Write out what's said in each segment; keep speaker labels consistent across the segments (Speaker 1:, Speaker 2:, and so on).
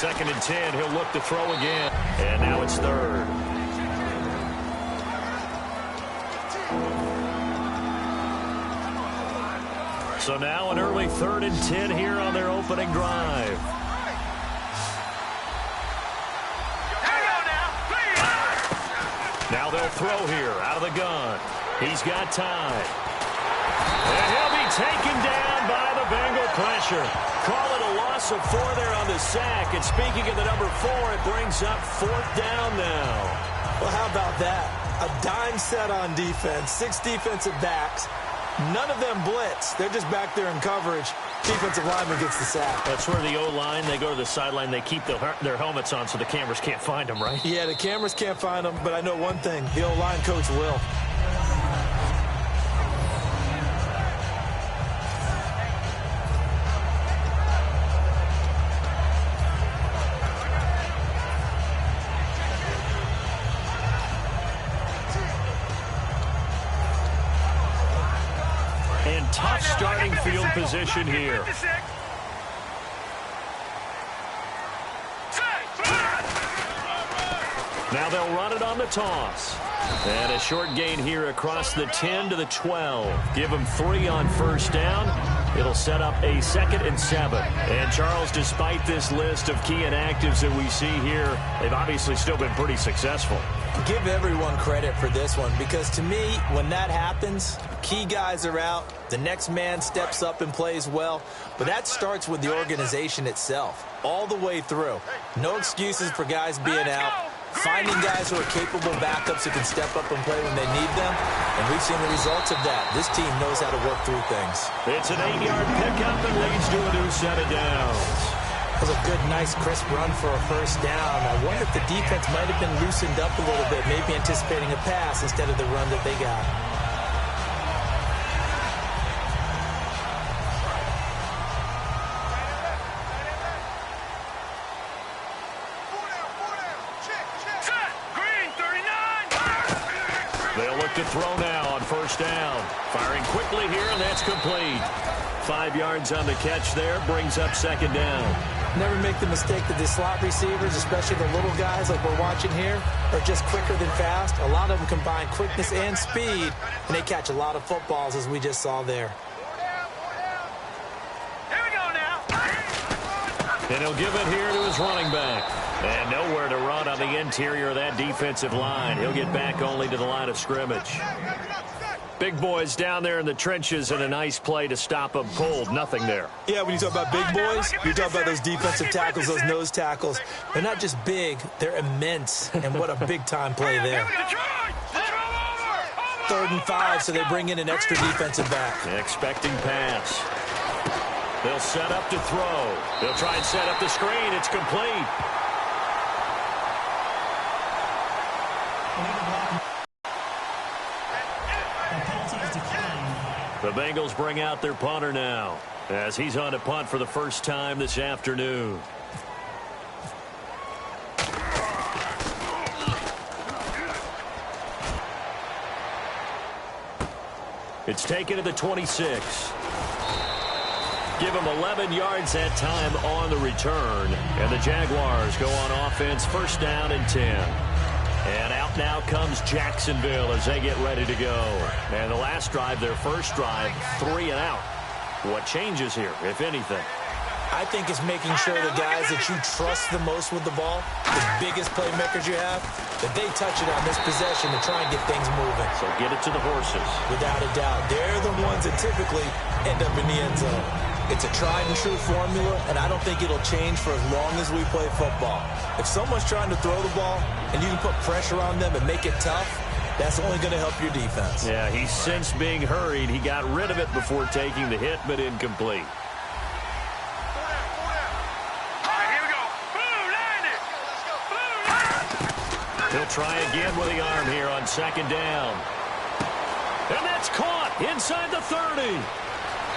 Speaker 1: 2nd and 10. He'll look to throw again. And now it's 3rd. So now an early 3rd and 10 here on their opening drive. Now they'll throw here out of the gun. He's got time. And he'll be taken down by the Bengal pressure. Call it a loss of 4 there on the sack. And speaking of the number 4, it brings up 4th down now.
Speaker 2: Well, how about that? A dime set on defense, 6 defensive backs. None of them blitz. They're just back there in coverage. Defensive lineman gets the sack.
Speaker 1: That's where the O-line, they go to the sideline, they keep their helmets on so the cameras can't find them, right?
Speaker 2: Yeah, the cameras can't find them, but I know one thing. The O-line coach will.
Speaker 1: And tough starting field position here. Now they'll run it on the toss. And a short gain here across the 10 to the 12. Give them 3 on 1st down. It'll set up a 2nd and 7. And, Charles, despite this list of key inactives that we see here, they've obviously still been pretty successful.
Speaker 2: Give everyone credit for this one because, to me, when that happens, key guys are out. The next man steps up and plays well. But that starts with the organization itself, all the way through. No excuses for guys being out. Finding guys who are capable backups who can step up and play when they need them. And we've seen the results of that. This team knows how to work through things.
Speaker 1: It's an 8-yard pickup and leads to a new set of downs.
Speaker 2: That was a good, nice, crisp run for a 1st down. I wonder if the defense might have been loosened up a little bit, maybe anticipating a pass instead of the run that they got.
Speaker 1: They'll look to throw now on 1st down. Firing quickly here, and that's complete. 5 yards on the catch there, brings up 2nd down.
Speaker 2: Never make the mistake that the slot receivers, especially the little guys like we're watching here, are just quicker than fast. A lot of them combine quickness and speed, and they catch a lot of footballs, as we just saw there.
Speaker 3: Here we go now.
Speaker 1: And he'll give it here to his running back. And nowhere to run on the interior of that defensive line. He'll get back only to the line of scrimmage. Big boys down there in the trenches, and a nice play to stop them cold. Nothing there.
Speaker 2: Yeah, when you talk about big boys, you're talking about those defensive tackles, those nose tackles. They're not just big, they're immense. And what a big-time play there. 3rd and 5, so they bring in an extra defensive back.
Speaker 1: Expecting pass. They'll set up to throw. They'll try and set up the screen. It's complete. The Bengals bring out their punter now as he's on to punt for the 1st time this afternoon. It's taken to the 26. Give him 11 yards that time on the return. And the Jaguars go on offense, 1st down and 10. And out now comes Jacksonville as they get ready to go. And the last drive, their 1st drive, 3 and out. What changes here, if anything?
Speaker 2: I think it's making sure the guys that you trust the most with the ball, the biggest playmakers you have, that they touch it on this possession to try and get things moving.
Speaker 1: So get it to the horses.
Speaker 2: Without a doubt. They're the ones that typically end up in the end zone. It's a tried-and-true formula, and I don't think it'll change for as long as we play football. If someone's trying to throw the ball and you can put pressure on them and make it tough, that's only going to help your defense.
Speaker 1: Yeah, he's since being hurried. He got rid of it before taking the hit, but incomplete. He'll try again with the arm here on 2nd down. And that's caught inside the 30.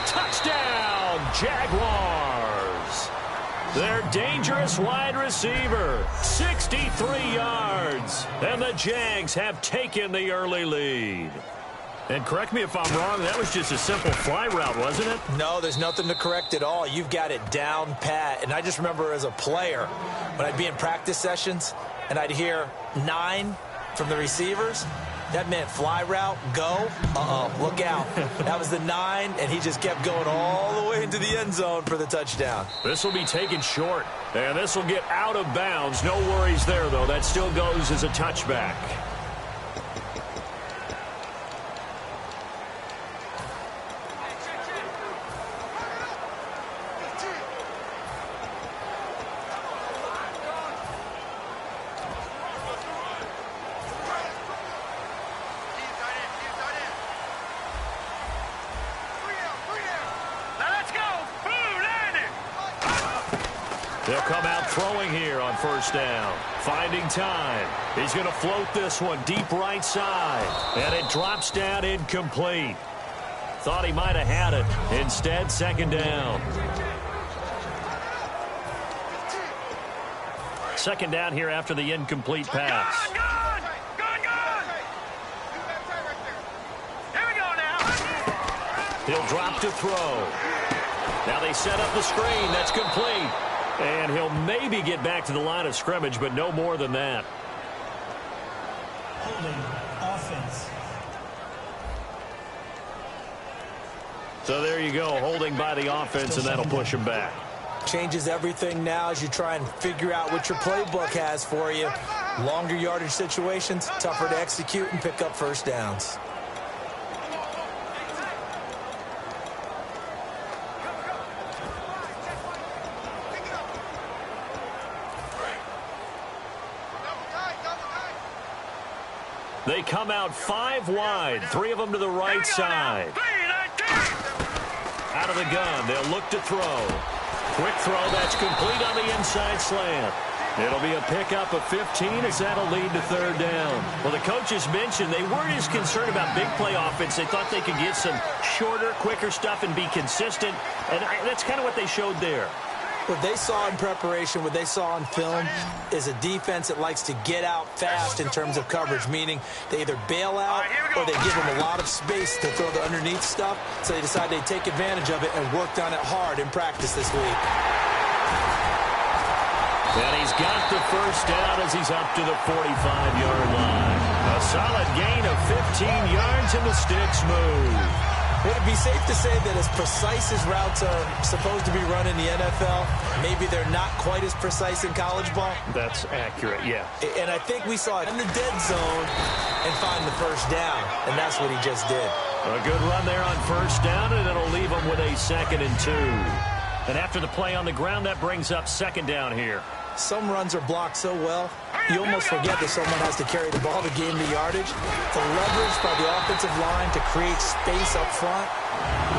Speaker 1: Touchdown, Jaguars. Their dangerous wide receiver, 63 yards. And the Jags have taken the early lead. And correct me if I'm wrong, that was just a simple fly route, wasn't it?
Speaker 2: No, there's nothing to correct at all. You've got it down pat. And I just remember as a player, when I'd be in practice sessions and I'd hear 9 from the receivers, that meant fly route, go, look out. That was the 9, and he just kept going all the way into the end zone for the touchdown.
Speaker 1: This will be taken short, and this will get out of bounds. No worries there, though. That still goes as a touchback. They'll come out throwing here on first down. Finding time. He's going to float this one deep right side. And it drops down incomplete. Thought he might have had it. Instead, second down. Second down here after the incomplete pass.
Speaker 3: Here we go now.
Speaker 1: He'll drop to throw. Now they set up the screen. That's complete. And he'll maybe get back to the line of scrimmage, but no more than that.
Speaker 4: Holding offense.
Speaker 1: So there you go, holding by the offense, and that'll push him back.
Speaker 2: Changes everything now as you try and figure out what your playbook has for you. Longer yardage situations, tougher to execute and pick up first downs.
Speaker 1: They come out 5 wide, 3 of them to the right side. Out of the gun, they'll look to throw. Quick throw, that's complete on the inside slant. It'll be a pickup of 15 as that'll lead to third down. Well, the coaches mentioned they weren't as concerned about big play offense. They thought they could get some shorter, quicker stuff and be consistent. And that's kind of what they showed there.
Speaker 2: What they saw in preparation, what they saw on film, is a defense that likes to get out fast in terms of coverage, meaning they either bail out or they give them a lot of space to throw the underneath stuff, so they decide they'd take advantage of it and worked on it hard in practice this week.
Speaker 1: And he's got the first down as he's up to the 45-yard line. A solid gain of 15 yards, and the sticks move.
Speaker 2: Would it be safe to say that as precise as routes are supposed to be run in the NFL, maybe they're not quite as precise in college ball?
Speaker 1: That's accurate, yeah.
Speaker 2: And I think we saw it in the dead zone and find the first down, and that's what he just did.
Speaker 1: A good run there on first down, and it'll leave him with a 2nd and 2. And after the play on the ground, that brings up second down here.
Speaker 2: Some runs are blocked so well, you almost forget that someone has to carry the ball to gain the yardage. The leverage by the offensive line to create space up front,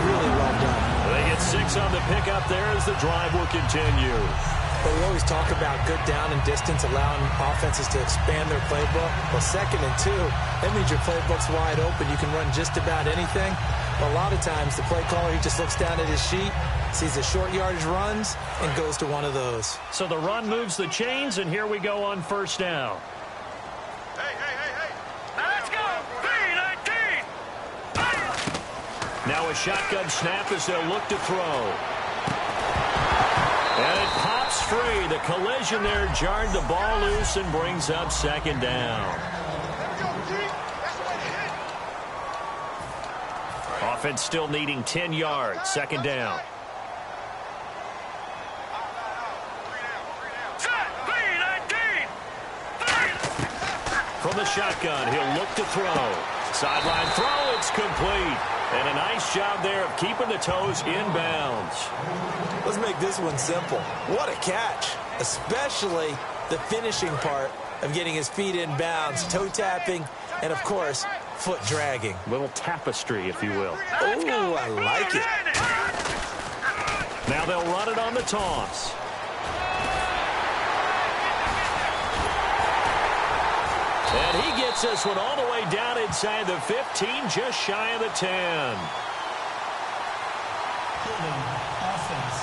Speaker 2: really well done.
Speaker 1: They get 6 on the pickup there as the drive will continue.
Speaker 2: But we always talk about good down and distance, allowing offenses to expand their playbook. Well, 2nd and 2, that means your playbook's wide open. You can run just about anything. But a lot of times, the play caller, he just looks down at his sheet, sees the short yardage runs, and goes to one of those.
Speaker 1: So the run moves the chains, and here we go on first down.
Speaker 3: Hey. Now let's go. 3-19.
Speaker 1: Now a shotgun snap as they'll look to throw. And it pops free. The collision there jarred the ball loose and brings up second down. Offense still needing 10 yards. Second down. From the shotgun, he'll look to throw. Sideline throw, it's complete. And a nice job there of keeping the toes inbounds.
Speaker 2: Let's make this one simple. What a catch, especially the finishing part of getting his feet in bounds, toe tapping, and of course, foot dragging.
Speaker 1: Little tapestry, if you will.
Speaker 2: Oh, I like it.
Speaker 1: Now they'll run it on the toss. And he gets this one all the way down inside the 15, just shy of the 10.
Speaker 4: Holding offense.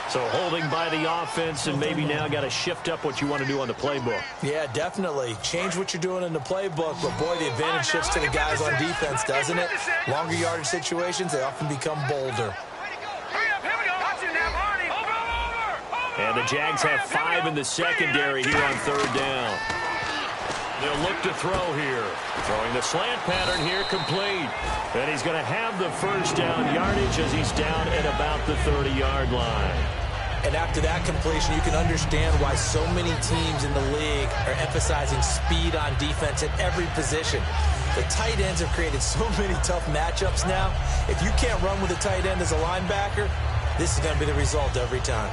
Speaker 1: So holding by the offense, and maybe now got to shift up what you want to do on the playbook.
Speaker 2: Yeah, definitely. Change what you're doing in the playbook, but boy, the advantage shifts to the guys on defense, doesn't it? Longer yardage situations, they often become bolder.
Speaker 1: And the Jags have 5 in the secondary here on 3rd down. They'll look to throw here. Throwing the slant pattern here, complete. And he's going to have the first down yardage as he's down at about the 30-yard line.
Speaker 2: And after that completion, you can understand why so many teams in the league are emphasizing speed on defense at every position. The tight ends have created so many tough matchups now. If you can't run with a tight end as a linebacker, this is going to be the result every time.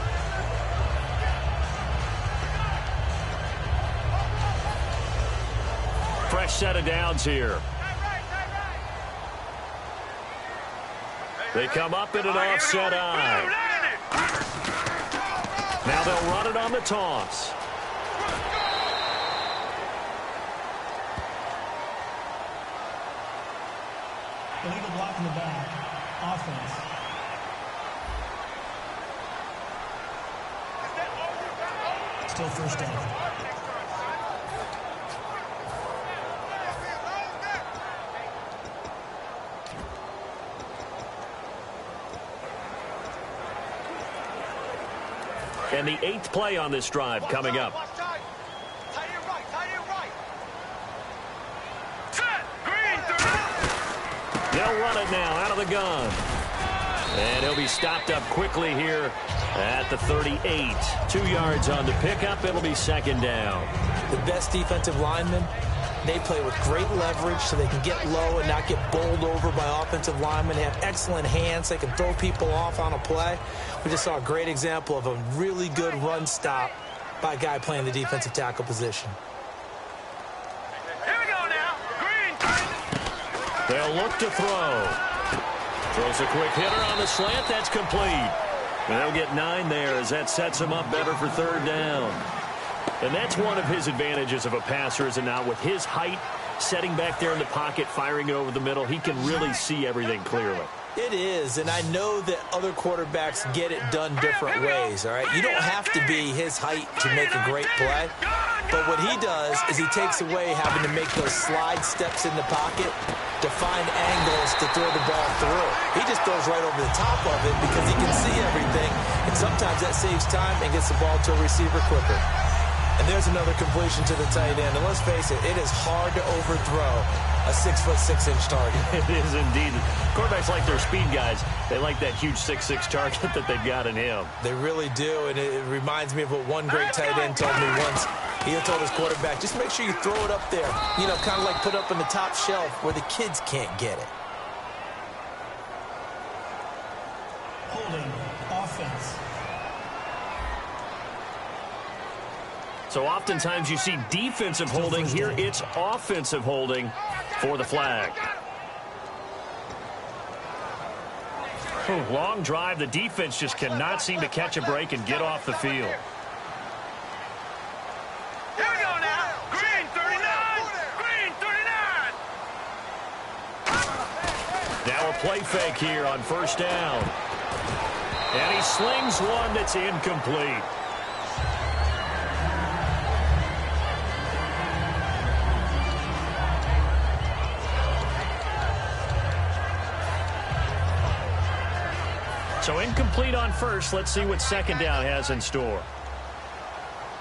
Speaker 1: Fresh set of downs here. They come up in an offset eye. Now they'll run it on the toss.
Speaker 4: Illegal block in the back. Offense. Still first down.
Speaker 1: And the 8th play on this drive coming up. They'll run it now out of the gun. And he'll be stopped up quickly here at the 38. 2 yards on the pickup. It'll be 2nd down.
Speaker 2: The best defensive linemen, they play with great leverage so they can get low and not get bowled over by offensive linemen. They have excellent hands. They can throw people off on a play. We just saw a great example of a really good run stop by a guy playing the defensive tackle position.
Speaker 3: Here we go now. Green.
Speaker 1: They'll look to throw. Throws a quick hitter on the slant. That's complete. And they'll get 9 there as that sets him up better for 3rd down. And that's one of his advantages of a passer, is it not? With his height, setting back there in the pocket, firing it over the middle, he can really see everything clearly.
Speaker 2: It is, and I know that other quarterbacks get it done different ways, all right? You don't have to be his height to make a great play, but what he does is he takes away having to make those slide steps in the pocket to find angles to throw the ball through. He just throws right over the top of it because he can see everything, and sometimes that saves time and gets the ball to a receiver quicker. And there's another completion to the tight end. And let's face it, it is hard to overthrow a 6'6" target.
Speaker 1: It is indeed. Quarterbacks like their speed guys. They like that huge 6'6" target that they've got in him.
Speaker 2: They really do, and it reminds me of what one great tight end told me once. He told his quarterback, just make sure you throw it up there. You know, kind of like put up in the top shelf where the kids can't get it.
Speaker 4: Holding. Offense.
Speaker 1: So oftentimes you see defensive holding. Here it's offensive holding for the flag. Long drive. The defense just cannot seem to catch a break and get off the field.
Speaker 3: Here we go now. Green 39. Green 39.
Speaker 1: Now a play fake here on 1st down. And he slings one that's incomplete. So incomplete on 1st. Let's see what 2nd down has in store.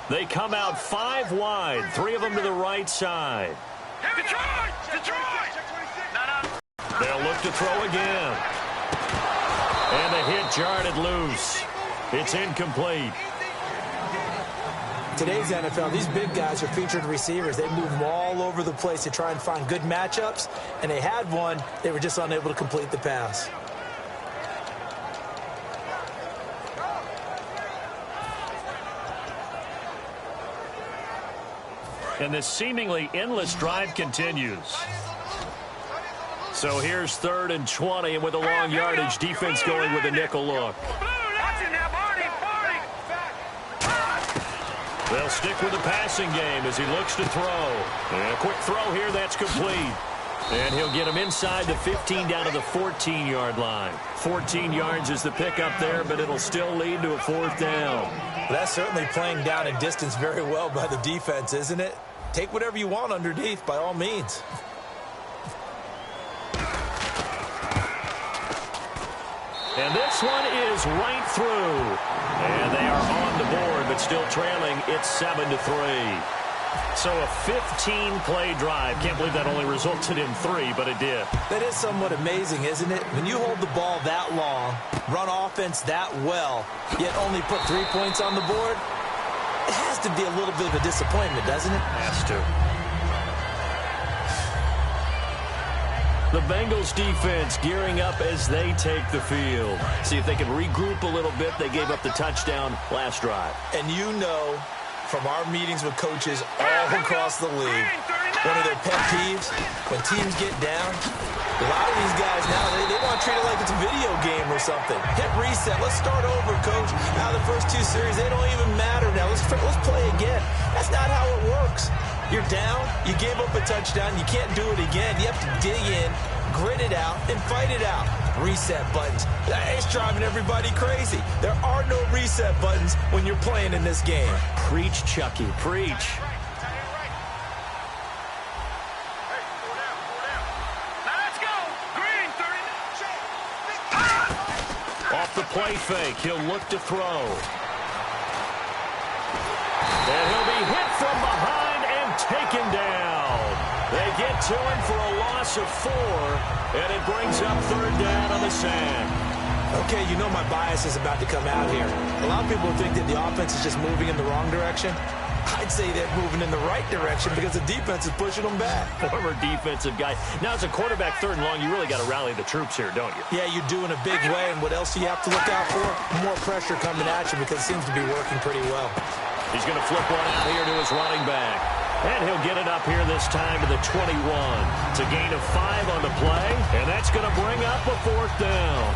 Speaker 1: They come out 5 wide, 3 of them to the right side.
Speaker 3: Detroit! Detroit!
Speaker 1: They'll look to throw again. And the hit jarred it loose. It's incomplete.
Speaker 2: Today's NFL, these big guys are featured receivers. They move them all over the place to try and find good matchups, and they had one. They were just unable to complete the pass.
Speaker 1: And this seemingly endless drive continues. So here's 3rd and 20, and with a long yardage, defense going with a nickel look. They'll stick with the passing game as he looks to throw. And a quick throw here, that's complete. And he'll get him inside the 15 down to the 14-yard line. 14 yards is the pickup there, but it'll still lead to a 4th down.
Speaker 2: Well, that's certainly playing down in distance very well by the defense, isn't it? Take whatever you want underneath, by all means.
Speaker 1: And this one is right through. And they are on the board, but still trailing. It's 7-3. So a 15-play drive. Can't believe that only resulted in 3, but it did.
Speaker 2: That is somewhat amazing, isn't it? When you hold the ball that long, run offense that well, yet only put 3 points on the board, it has to be a little bit of a disappointment, doesn't it?
Speaker 1: Has to. The Bengals defense gearing up as they take the field. See if they can regroup a little bit. They gave up the touchdown last drive.
Speaker 2: And you know from our meetings with coaches all across the league, one of their pet peeves, when teams get down, a lot of these guys now, they want to treat it like it's a video game or something. Hit reset. Let's start over, coach. Now the first 2 series, they don't even matter now. Let's play again. That's not how it works. You're down. You gave up a touchdown. You can't do it again. You have to dig in, grit it out, and fight it out. Reset buttons. It's driving everybody crazy. There are no reset buttons when you're playing in this game.
Speaker 1: Preach, Chucky. Preach. Off the play fake, he'll look to throw. And he'll be hit from behind and taken down. They get to him for a loss of 4, and it brings up 3rd down on the sand.
Speaker 2: Okay, you know my bias is about to come out here. A lot of people think that the offense is just moving in the wrong direction. I'd say they're moving in the right direction because the defense is pushing them back.
Speaker 1: Former defensive guy. Now, as a quarterback 3rd and long, you really got to rally the troops here, don't you?
Speaker 2: Yeah, you do in a big way. And what else do you have to look out for? More pressure coming at you because it seems to be working pretty well.
Speaker 1: He's going to flip one out here to his running back. And he'll get it up here this time to the 21. It's a gain of 5 on the play, and that's going to bring up a 4th down.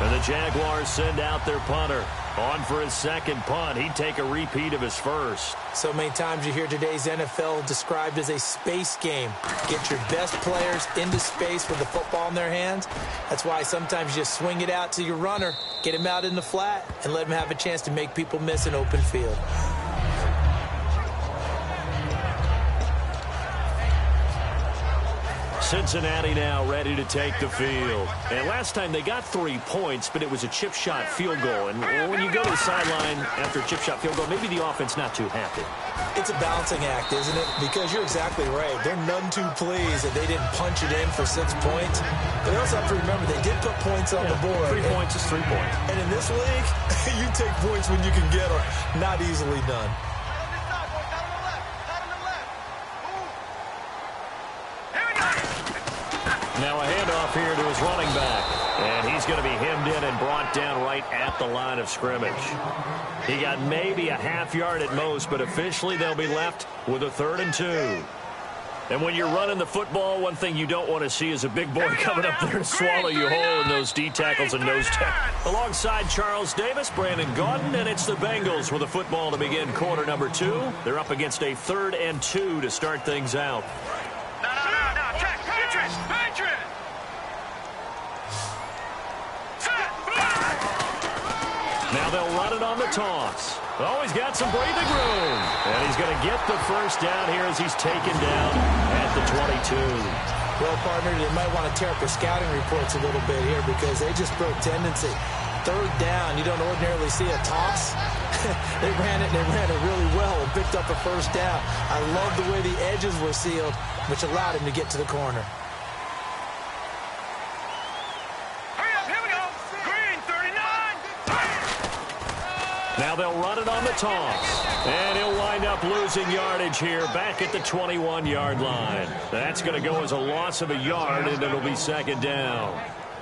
Speaker 1: And the Jaguars send out their punter. On for his 2nd punt. He'd take a repeat of his 1st.
Speaker 2: So many times you hear today's NFL described as a space game. Get your best players into space with the football in their hands. That's why sometimes you just swing it out to your runner, get him out in the flat, and let him have a chance to make people miss an open field.
Speaker 1: Cincinnati now ready to take the field. And last time they got 3 points, but it was a chip shot field goal. And when you go to the sideline after a chip shot field goal, maybe the offense not too happy.
Speaker 2: It's a balancing act, isn't it? Because you're exactly right. They're none too pleased that they didn't punch it in for 6 points. But they also have to remember they did put points on the board.
Speaker 1: 3 points is 3 points.
Speaker 2: And in this league, you take points when you can get them. Not easily done.
Speaker 1: Now a handoff here to his running back. And he's going to be hemmed in and brought down right at the line of scrimmage. He got maybe a half yard at most, but officially they'll be left with a 3rd and 2. And when you're running the football, one thing you don't want to see is a big boy coming up there to swallow you whole in those D tackles and nose tackles. Alongside Charles Davis, Brandon Gaudin, and it's the Bengals with the football to begin quarter number 2. They're up against a 3rd and 2 to start things out. Now they'll run it on the toss. Oh, he's got some breathing room. And he's going to get the 1st down here as he's taken down at the 22.
Speaker 2: Well, partner, they might want to tear up their scouting reports a little bit here because they just broke tendency. 3rd down, you don't ordinarily see a toss. They ran it really well and picked up a 1st down. I love the way the edges were sealed, which allowed him to get to the corner.
Speaker 1: Now they'll run it on the toss. And he'll wind up losing yardage here back at the 21-yard line. That's going to go as a loss of a yard, and it'll be 2nd down.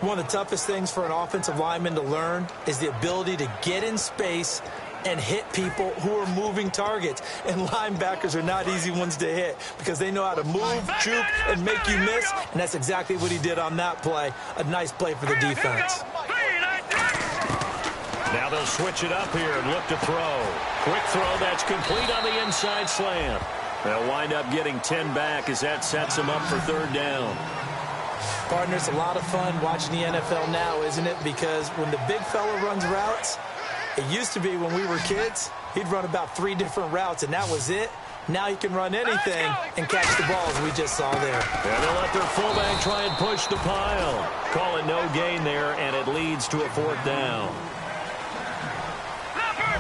Speaker 2: One of the toughest things for an offensive lineman to learn is the ability to get in space and hit people who are moving targets. And linebackers are not easy ones to hit because they know how to move, juke, and make you miss. And that's exactly what he did on that play. A nice play for the defense.
Speaker 1: Now they'll switch it up here and look to throw. Quick throw that's complete on the inside slant. They'll wind up getting 10 back as that sets them up for 3rd down.
Speaker 2: Partner, it's a lot of fun watching the NFL now, isn't it? Because when the big fella runs routes, it used to be when we were kids, he'd run about 3 different routes, and that was it. Now he can run anything and catch the balls we just saw there.
Speaker 1: And they'll let their fullback try and push the pile. Call it no gain there, and it leads to a 4th down.
Speaker 3: Leopard,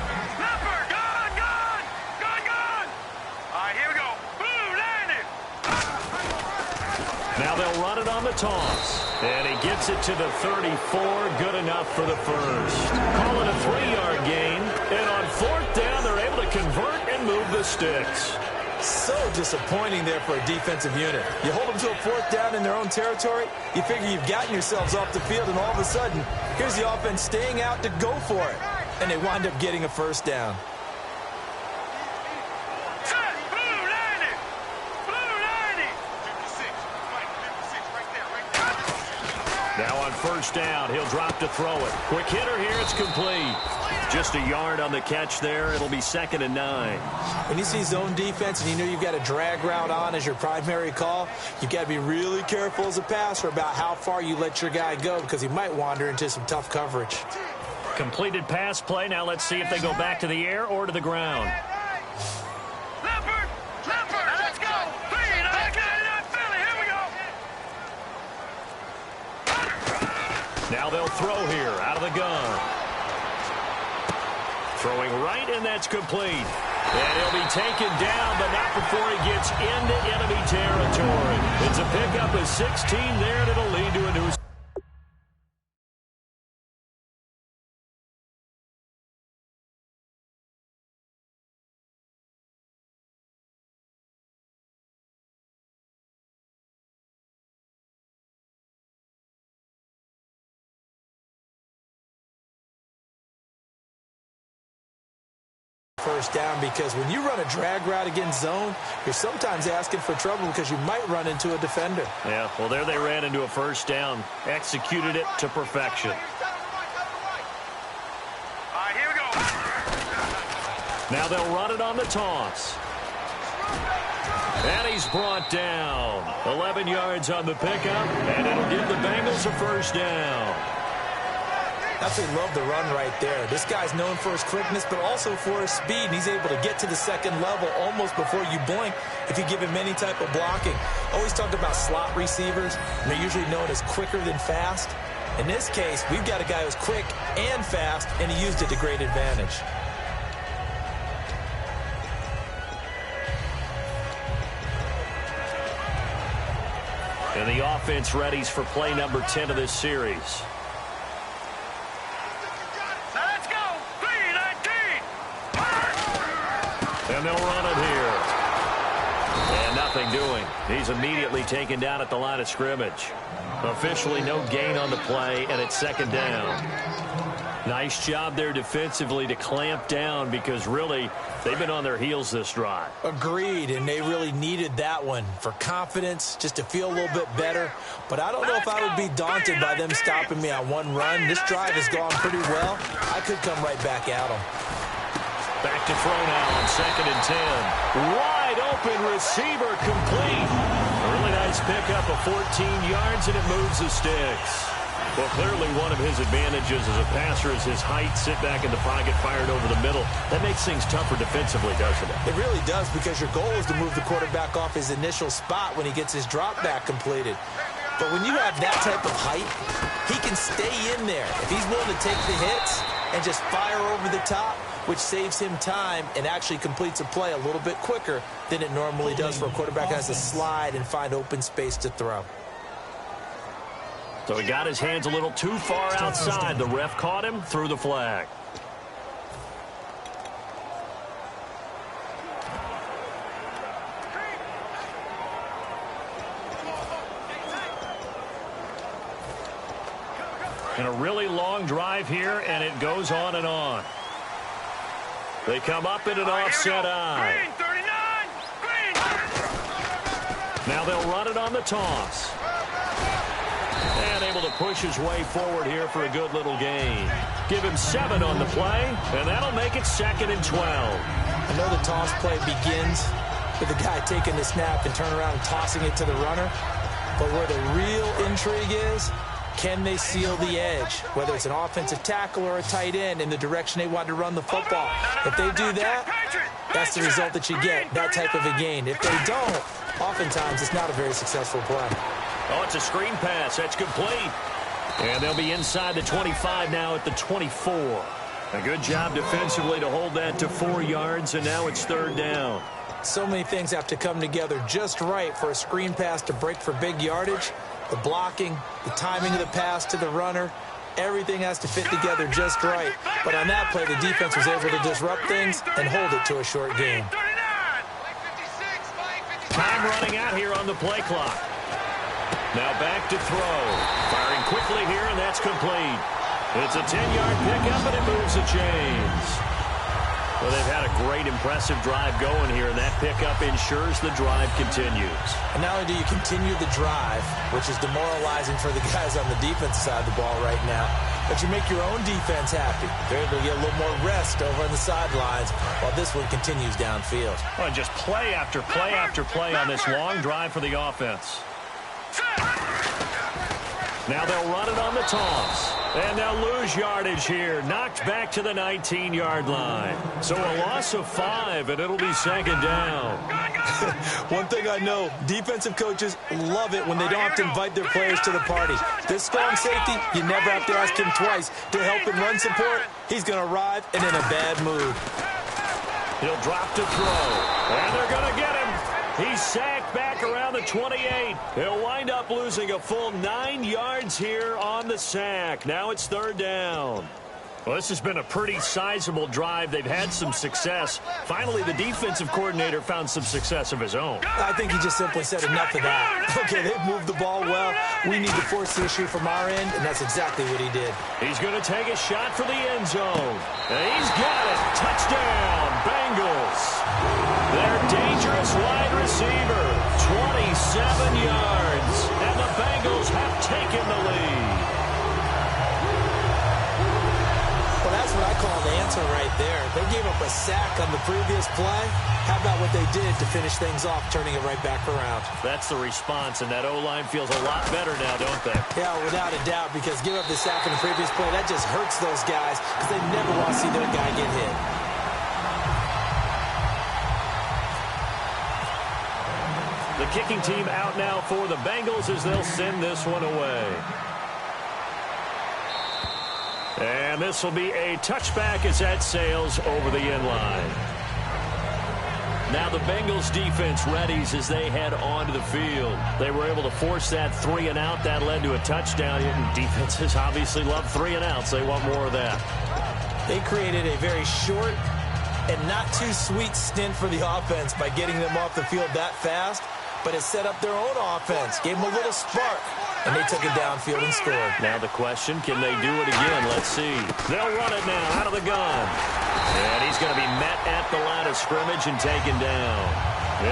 Speaker 3: gone. All right, here we go. Blue landed.
Speaker 1: Now they'll run it on the toss. And he gets it to the 34. Good enough for the first. Call it a 3-yard gain. And on 4th down, they're able to convert and move the sticks.
Speaker 2: So disappointing there for a defensive unit. You hold them to a 4th down in their own territory, you figure you've gotten yourselves off the field, and all of a sudden, here's the offense staying out to go for it. And they wind up getting a 1st down.
Speaker 3: Set, blue landed. 56 right there.
Speaker 1: Now on 1st down, he'll drop to throw it. Quick hitter here, it's complete. Just a yard on the catch there. It'll be 2nd and 9.
Speaker 2: When you see zone defense and you know you've got a drag route on as your primary call, you've got to be really careful as a passer about how far you let your guy go, because he might wander into some tough coverage.
Speaker 1: Completed pass play. Now let's see if they go back to the air or to the ground.
Speaker 3: Leopard, let's go. 3-9 Philly, here we go.
Speaker 1: Now they'll throw here out of the gun. Throwing right, and that's complete. And he'll be taken down, but not before he gets into enemy territory. It's a pickup of 16 there, and it'll lead to a new...
Speaker 2: First down, because when you run a drag route against zone, you're sometimes asking for trouble because you might run into a defender.
Speaker 1: Yeah, well, there they ran into a 1st down. Executed it to perfection.
Speaker 3: All right, here we go.
Speaker 1: Now they'll run it on the toss. And he's brought down. 11 yards on the pickup, and it'll give the Bengals a 1st down.
Speaker 2: Absolutely love the run right there. This guy's known for his quickness, but also for his speed, and he's able to get to the 2nd level almost before you blink if you give him any type of blocking. Always talk about slot receivers, and they're usually known as quicker than fast. In this case, we've got a guy who's quick and fast, and he used it to great advantage.
Speaker 1: And the offense readies for play number 10 of this series. And they'll run it here. And nothing doing. He's immediately taken down at the line of scrimmage. Officially no gain on the play, and it's 2nd down. Nice job there defensively to clamp down, because really they've been on their heels this drive.
Speaker 2: Agreed, and they really needed that one for confidence, just to feel a little bit better. But I don't know if I would be daunted by them stopping me on one run. This drive has gone pretty well. I could come right back at them.
Speaker 1: Back to throw now on 2nd and 10. Wide open receiver complete. A really nice pickup of 14 yards, and it moves the sticks. Well, clearly one of his advantages as a passer is his height. Sit back in the pocket, fired over the middle. That makes things tougher defensively, doesn't it?
Speaker 2: It really does, because your goal is to move the quarterback off his initial spot when he gets his drop back completed. But when you have that type of height, he can stay in there. If he's willing to take the hits and just fire over the top, which saves him time and actually completes a play a little bit quicker than it normally does for a quarterback that has to slide and find open space to throw.
Speaker 1: So he got his hands a little too far outside. The ref caught him, threw the flag. And a really long drive here, and it goes on and on. They come up in an offset eye.
Speaker 3: Green, 39. Green.
Speaker 1: Now they'll run it on the toss. And able to push his way forward here for a good little gain. Give him 7 on the play, and that'll make it 2nd and 12.
Speaker 2: I know the toss play begins with the guy taking the snap and turning around and tossing it to the runner. But where the real intrigue is, can they seal the edge, whether it's an offensive tackle or a tight end, in the direction they want to run the football? If they do that, that's the result that you get, that type of a gain. If they don't, oftentimes it's not a very successful play.
Speaker 1: Oh, it's a screen pass. That's complete. And they'll be inside the 25 now at the 24. A good job defensively to hold that to 4 yards, and now it's third down.
Speaker 2: So many things have to come together just right for a screen pass to break for big yardage. The blocking, the timing of the pass to the runner, everything has to fit together just right. But on that play, the defense was able to disrupt things and hold it to a short game.
Speaker 1: Time running out here on the play clock. Now back to throw. Firing quickly here, and that's complete. It's a 10-yard pickup, and it moves the chains. Well, they've had a great, impressive drive going here, and that pickup ensures the drive continues.
Speaker 2: And not only do you continue the drive, which is demoralizing for the guys on the defensive side of the ball right now, but you make your own defense happy. They're able to get a little more rest over on the sidelines while this one continues downfield.
Speaker 1: Well, just play after play after play on this long drive for the offense. Now they'll run it on the toss. And they'll lose yardage here. Knocked back to the 19-yard line. So a loss of 5, and it'll be second down.
Speaker 2: One thing I know, defensive coaches love it when they don't have to invite their players to the party. This strong safety, you never have to ask him twice to help in run support. He's going to arrive and in a bad mood.
Speaker 1: He'll drop to throw. And they're going to get him. He's sacked back around the 28. He'll wind up losing a full 9 yards here on the sack. Now it's third down. Well, this has been a pretty sizable drive. They've had some success. Finally, the defensive coordinator found some success of his own.
Speaker 2: I think he just simply said enough of that. Okay, they've moved the ball well. We need to force the issue from our end, and that's exactly what he did.
Speaker 1: He's going to take a shot for the end zone. And he's got it. Touchdown, Bengals. Their dangerous wide receiver, 27 yards. And the Bengals have taken the lead.
Speaker 2: Well, that's what I call an answer right there. They gave up a sack on the previous play. How about what they did to finish things off, turning it right back around?
Speaker 1: That's the response, and that O-line feels a lot better now, don't they?
Speaker 2: Yeah, without a doubt, because give up the sack on the previous play, that just hurts those guys because they never want to see their guy get hit.
Speaker 1: The kicking team out now for the Bengals as they'll send this one away. And this will be a touchback as that sails over the end line. Now the Bengals defense readies as they head onto the field. They were able to force that 3-and-out. That led to a touchdown. And defenses obviously love 3-and-outs. They want more of that.
Speaker 2: They created a very short and not too sweet stint for the offense by getting them off the field that fast, but it set up their own offense, gave them a little spark, and they took it downfield and scored.
Speaker 1: Now the question, can they do it again? Let's see. They'll run it now out of the gun. And he's going to be met at the line of scrimmage and taken down.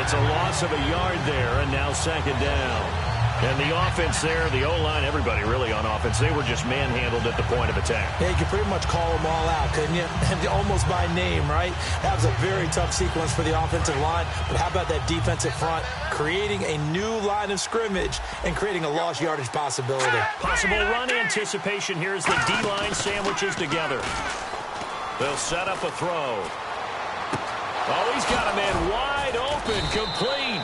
Speaker 1: It's a loss of a yard there, and now second down. And the offense there, the O-line, everybody really on offense, they were just manhandled at the point of attack.
Speaker 2: Yeah, you could pretty much call them all out, couldn't you? Almost by name, right? That was a very tough sequence for the offensive line. But how about that defensive front creating a new line of scrimmage and creating a lost yardage possibility?
Speaker 1: Possible run anticipation here as the D-line sandwiches together. They'll set up a throw. Oh, he's got a man wide open, complete.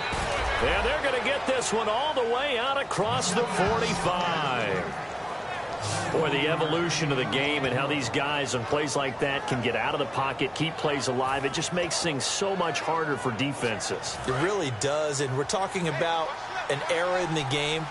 Speaker 1: And they're going to get this one all the way out across the 45. Boy, the evolution of the game and how these guys on plays like that can get out of the pocket, keep plays alive, it just makes things so much harder for defenses.
Speaker 2: It really does, and we're talking about an era in the game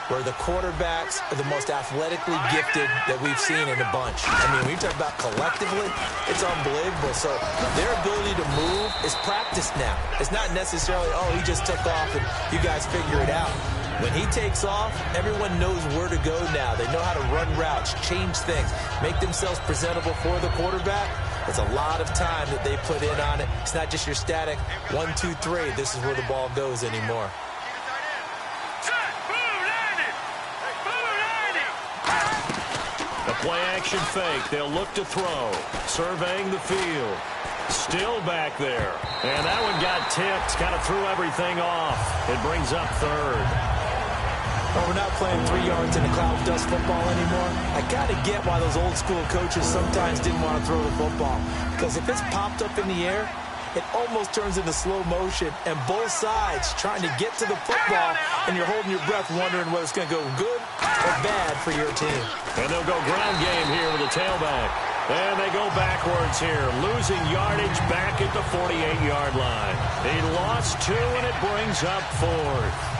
Speaker 2: where the quarterbacks are the most athletically gifted that we've seen in a bunch. I mean, when you talk about collectively, it's unbelievable. So their ability to move is practiced now. It's not necessarily, oh, he just took off and you guys figure it out. When he takes off, everyone knows where to go now. They know how to run routes, change things, make themselves presentable for the quarterback. It's a lot of time that they put in on it. It's not just your static 1, 2, 3. This is where the ball goes anymore.
Speaker 1: Play-action fake. They'll look to throw. Surveying the field. Still back there. And that one got tipped. Kind of threw everything off. It brings up third.
Speaker 2: Well, we're not playing 3 yards in a cloud of dust football anymore. I kind of get why those old school coaches sometimes didn't want to throw the football. Because if it's popped up in the air, it almost turns into slow motion, and both sides trying to get to the football, and you're holding your breath wondering whether it's going to go good or bad for your team.
Speaker 1: And they'll go ground game here with a tailback. And they go backwards here, losing yardage back at the 48-yard line. He lost 2, and it brings up 4th.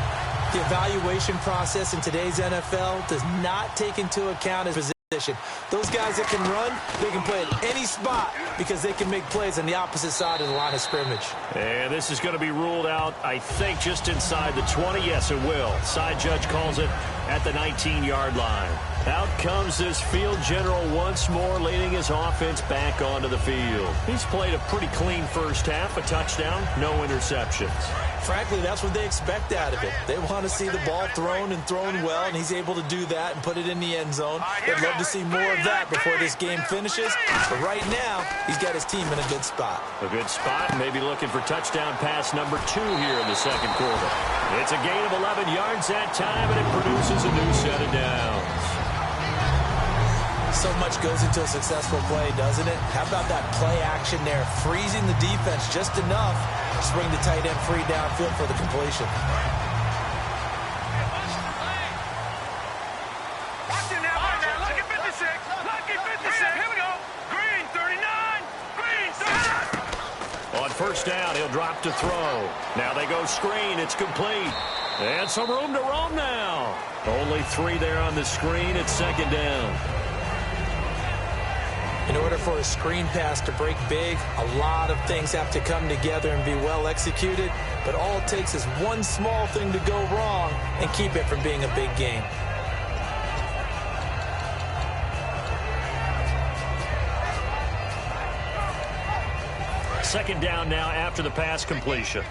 Speaker 2: The evaluation process in today's NFL does not take into account his position. Those guys that can run, they can play at any spot because they can make plays on the opposite side of the line of scrimmage.
Speaker 1: And this is going to be ruled out, I think, just inside the 20. Yes, it will. Side judge calls it at the 19-yard line. Out comes this field general once more, leading his offense back onto the field. He's played a pretty clean first half, a touchdown, no interceptions.
Speaker 2: Frankly, that's what they expect out of it. They want to see the ball thrown and thrown well, and he's able to do that and put it in the end zone. They'd love to see more of that before this game finishes. But right now, he's got his team in a good spot.
Speaker 1: A good spot, maybe looking for touchdown pass number 2 here in the second quarter. It's a gain of 11 yards that time, and it produces a new set of downs.
Speaker 2: So much goes into a successful play, doesn't it? How about that play action there, freezing the defense just enough to swing the tight end free downfield for the completion.
Speaker 3: Watch it now, lucky 56, lucky 56. Here we go. Green 39, Green 39.
Speaker 1: On first down, he'll drop to throw. Now they go screen. It's complete. And some room to roam now. Only 3 there on the screen. It's second down.
Speaker 2: In order for a screen pass to break big, a lot of things have to come together and be well executed. But all it takes is one small thing to go wrong and keep it from being a big game.
Speaker 1: Second down now after the pass completion.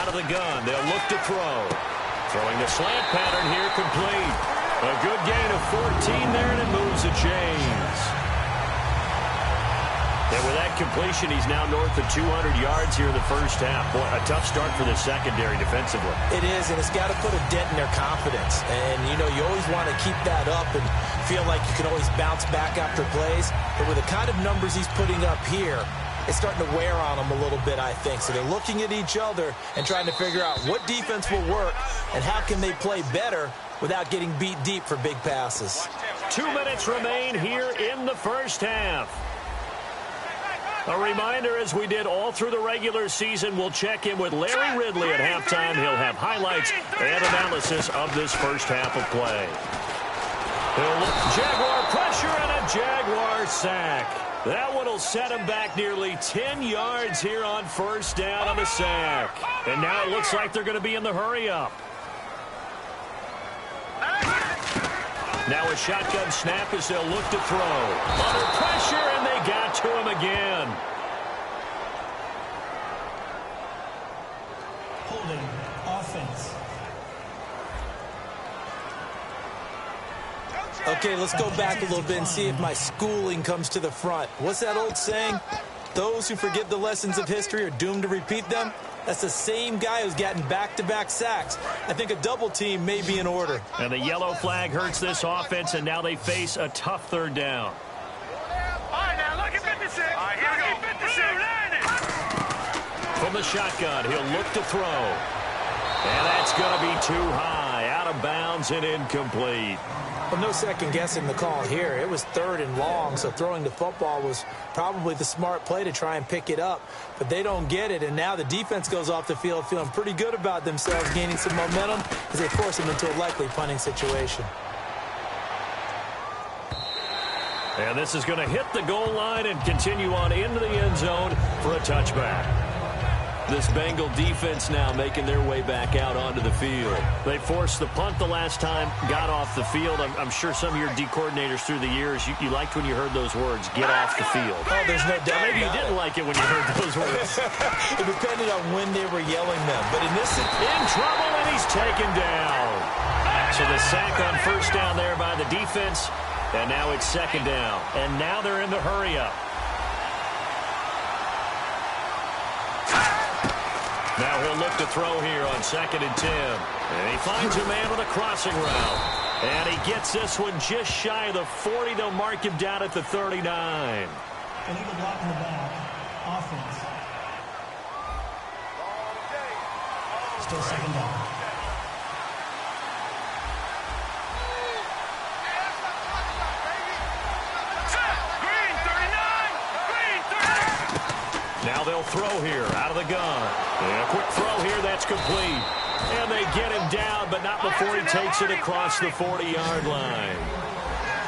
Speaker 1: The gun. They'll look to throw. Throwing the slant pattern here complete. A good gain of 14 there, and it moves the chains. And with that completion, he's now north of 200 yards here in the first half. Boy, a tough start for the secondary defensively.
Speaker 2: It is, and it's got to put a dent in their confidence. And, you know, you always want to keep that up and feel like you can always bounce back after plays. But with the kind of numbers he's putting up here, it's starting to wear on them a little bit, I think. So they're looking at each other and trying to figure out what defense will work and how can they play better without getting beat deep for big passes.
Speaker 1: 2 minutes remain here in the first half. A reminder, as we did all through the regular season, we'll check in with Larry Ridley at halftime. He'll have highlights and analysis of this first half of play. He'll look Jaguar pressure and a Jaguar sack. That one will set him back nearly 10 yards here on first down on the sack. And now it looks like they're going to be in the hurry-up. Now a shotgun snap as they'll look to throw. Under pressure, and they got to him again.
Speaker 4: Holding offense.
Speaker 2: Okay, let's go back a little bit and see if my schooling comes to the front. What's that old saying? Those who forget the lessons of history are doomed to repeat them. That's the same guy who's gotten back-to-back sacks. I think a double team may be in order.
Speaker 1: And the yellow flag hurts this offense, and now they face a tough third down.
Speaker 3: All right, now look at 56. All right, here we go. 56.
Speaker 1: From the shotgun, he'll look to throw. And that's going to be too high, out of bounds and incomplete.
Speaker 2: Well, no second guessing the call here. It was third and long, so throwing the football was probably the smart play to try and pick it up. But they don't get it, and now the defense goes off the field feeling pretty good about themselves, gaining some momentum as they force them into a likely punting situation.
Speaker 1: And this is going to hit the goal line and continue on into the end zone for a touchback. This Bengal defense now making their way back out onto the field. They forced the punt the last time, got off the field. I'm sure some of your D coordinators through the years, you liked when you heard those words, get off the field.
Speaker 2: Oh, there's no doubt.
Speaker 1: Maybe you didn't like it when you heard those words.
Speaker 2: It depended on when they were yelling them. But in this,
Speaker 1: in trouble, and he's taken down. So the sack on first down there by the defense, and now it's second down. And now they're in the hurry-up. Now he'll look to throw here on 2nd and 10. And he finds a man on a crossing route. And he gets this one just shy of the 40. They'll mark him down at the 39.
Speaker 4: Illegal block in the back. Offense. Still 2nd down.
Speaker 1: Now they'll throw here out of the gun. And a quick throw here, that's complete. And they get him down, but not before he takes it across the 40-yard line.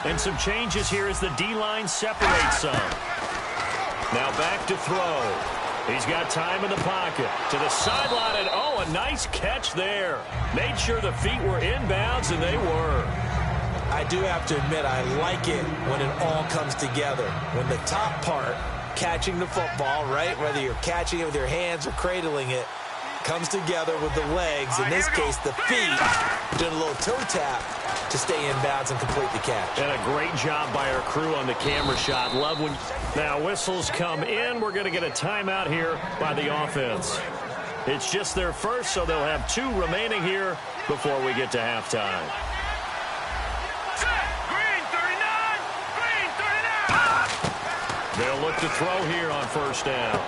Speaker 1: And some changes here as the D-line separates some. Now back to throw. He's got time in the pocket. To the sideline, and oh, a nice catch there. Made sure the feet were inbounds, and they were.
Speaker 2: I do have to admit, I like it when it all comes together. When the top part, catching the football, right, whether you're catching it with your hands or cradling it, comes together with the legs, in this case the feet, doing a little toe tap to stay in bounds and complete the catch.
Speaker 1: And a great job by our crew on the camera shot. Love when now whistles come in. We're going to get a timeout here by the offense. It's just their first, so they'll have 2 remaining here before we get to halftime. They'll look to throw here on 1st down.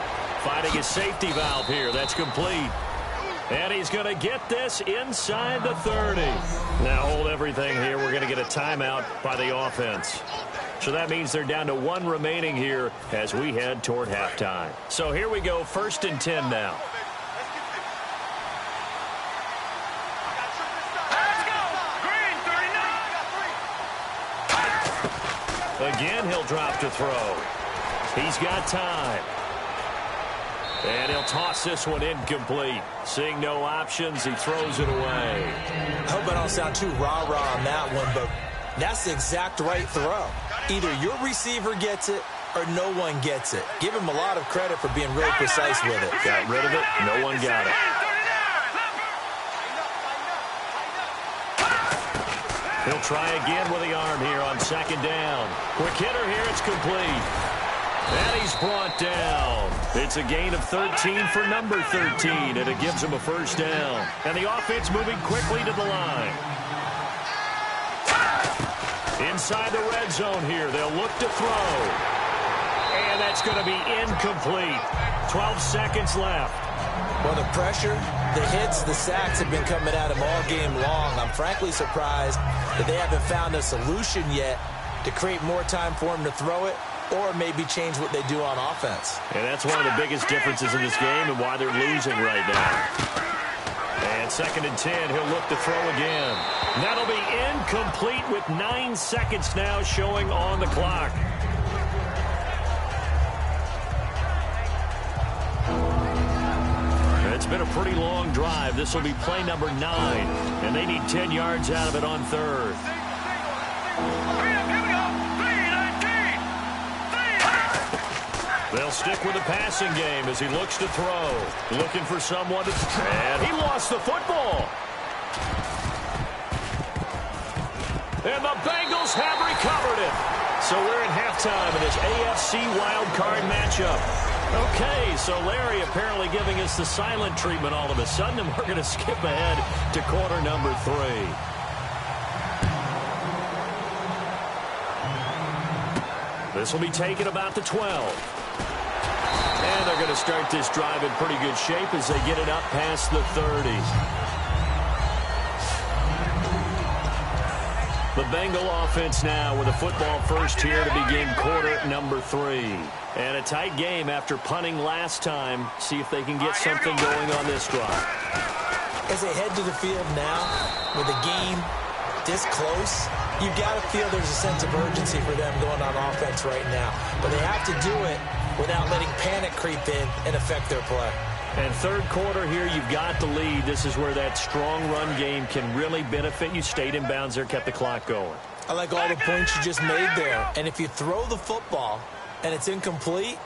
Speaker 1: Finding his safety valve here. That's complete. And he's going to get this inside the 30. Now hold everything here. We're going to get a timeout by the offense. So that means they're down to 1 remaining here as we head toward halftime. So here we go, 1st and 10 now. Again, he'll drop to throw. He's got time. And he'll toss this one incomplete. Seeing no options, he throws it away.
Speaker 2: I hope I don't sound too rah-rah on that one, but that's the exact right throw. Either your receiver gets it or no one gets it. Give him a lot of credit for being really precise with it.
Speaker 1: Got rid of it. No one got it. He'll try again with the arm here on 2nd down. Quick hitter here. It's complete. And he's brought down. It's a gain of 13 for number 13, and it gives him a 1st down. And the offense moving quickly to the line. Inside the red zone here, they'll look to throw. And that's going to be incomplete. 12 seconds left.
Speaker 2: Well, the pressure, the hits, the sacks have been coming at him all game long. I'm frankly surprised that they haven't found a solution yet to create more time for him to throw it, or maybe change what they do on offense.
Speaker 1: And that's one of the biggest differences in this game and why they're losing right now. And 2nd and 10, he'll look to throw again. That'll be incomplete with 9 seconds now showing on the clock. It's been a pretty long drive. This will be play number 9, and they need 10 yards out of it on 3rd. They'll stick with the passing game as he looks to throw. Looking for someone to... And he lost the football. And the Bengals have recovered it. So we're in halftime in this AFC wildcard matchup. Okay, so Larry apparently giving us the silent treatment all of a sudden, and we're going to skip ahead to quarter number 3. This will be taken about the 12. And they're going to start this drive in pretty good shape as they get it up past the 30. The Bengal offense now with a football first here to begin quarter number 3. And a tight game after punting last time. See if they can get something going on this drive.
Speaker 2: As they head to the field now, with the game this close, you've got to feel there's a sense of urgency for them going on offense right now. But they have to do it without letting panic creep in and affect their play.
Speaker 1: And 3rd quarter here, you've got the lead. This is where that strong run game can really benefit you. Stayed in bounds there, kept the clock going.
Speaker 2: I like all the points you just made there. And if you throw the football and it's incomplete,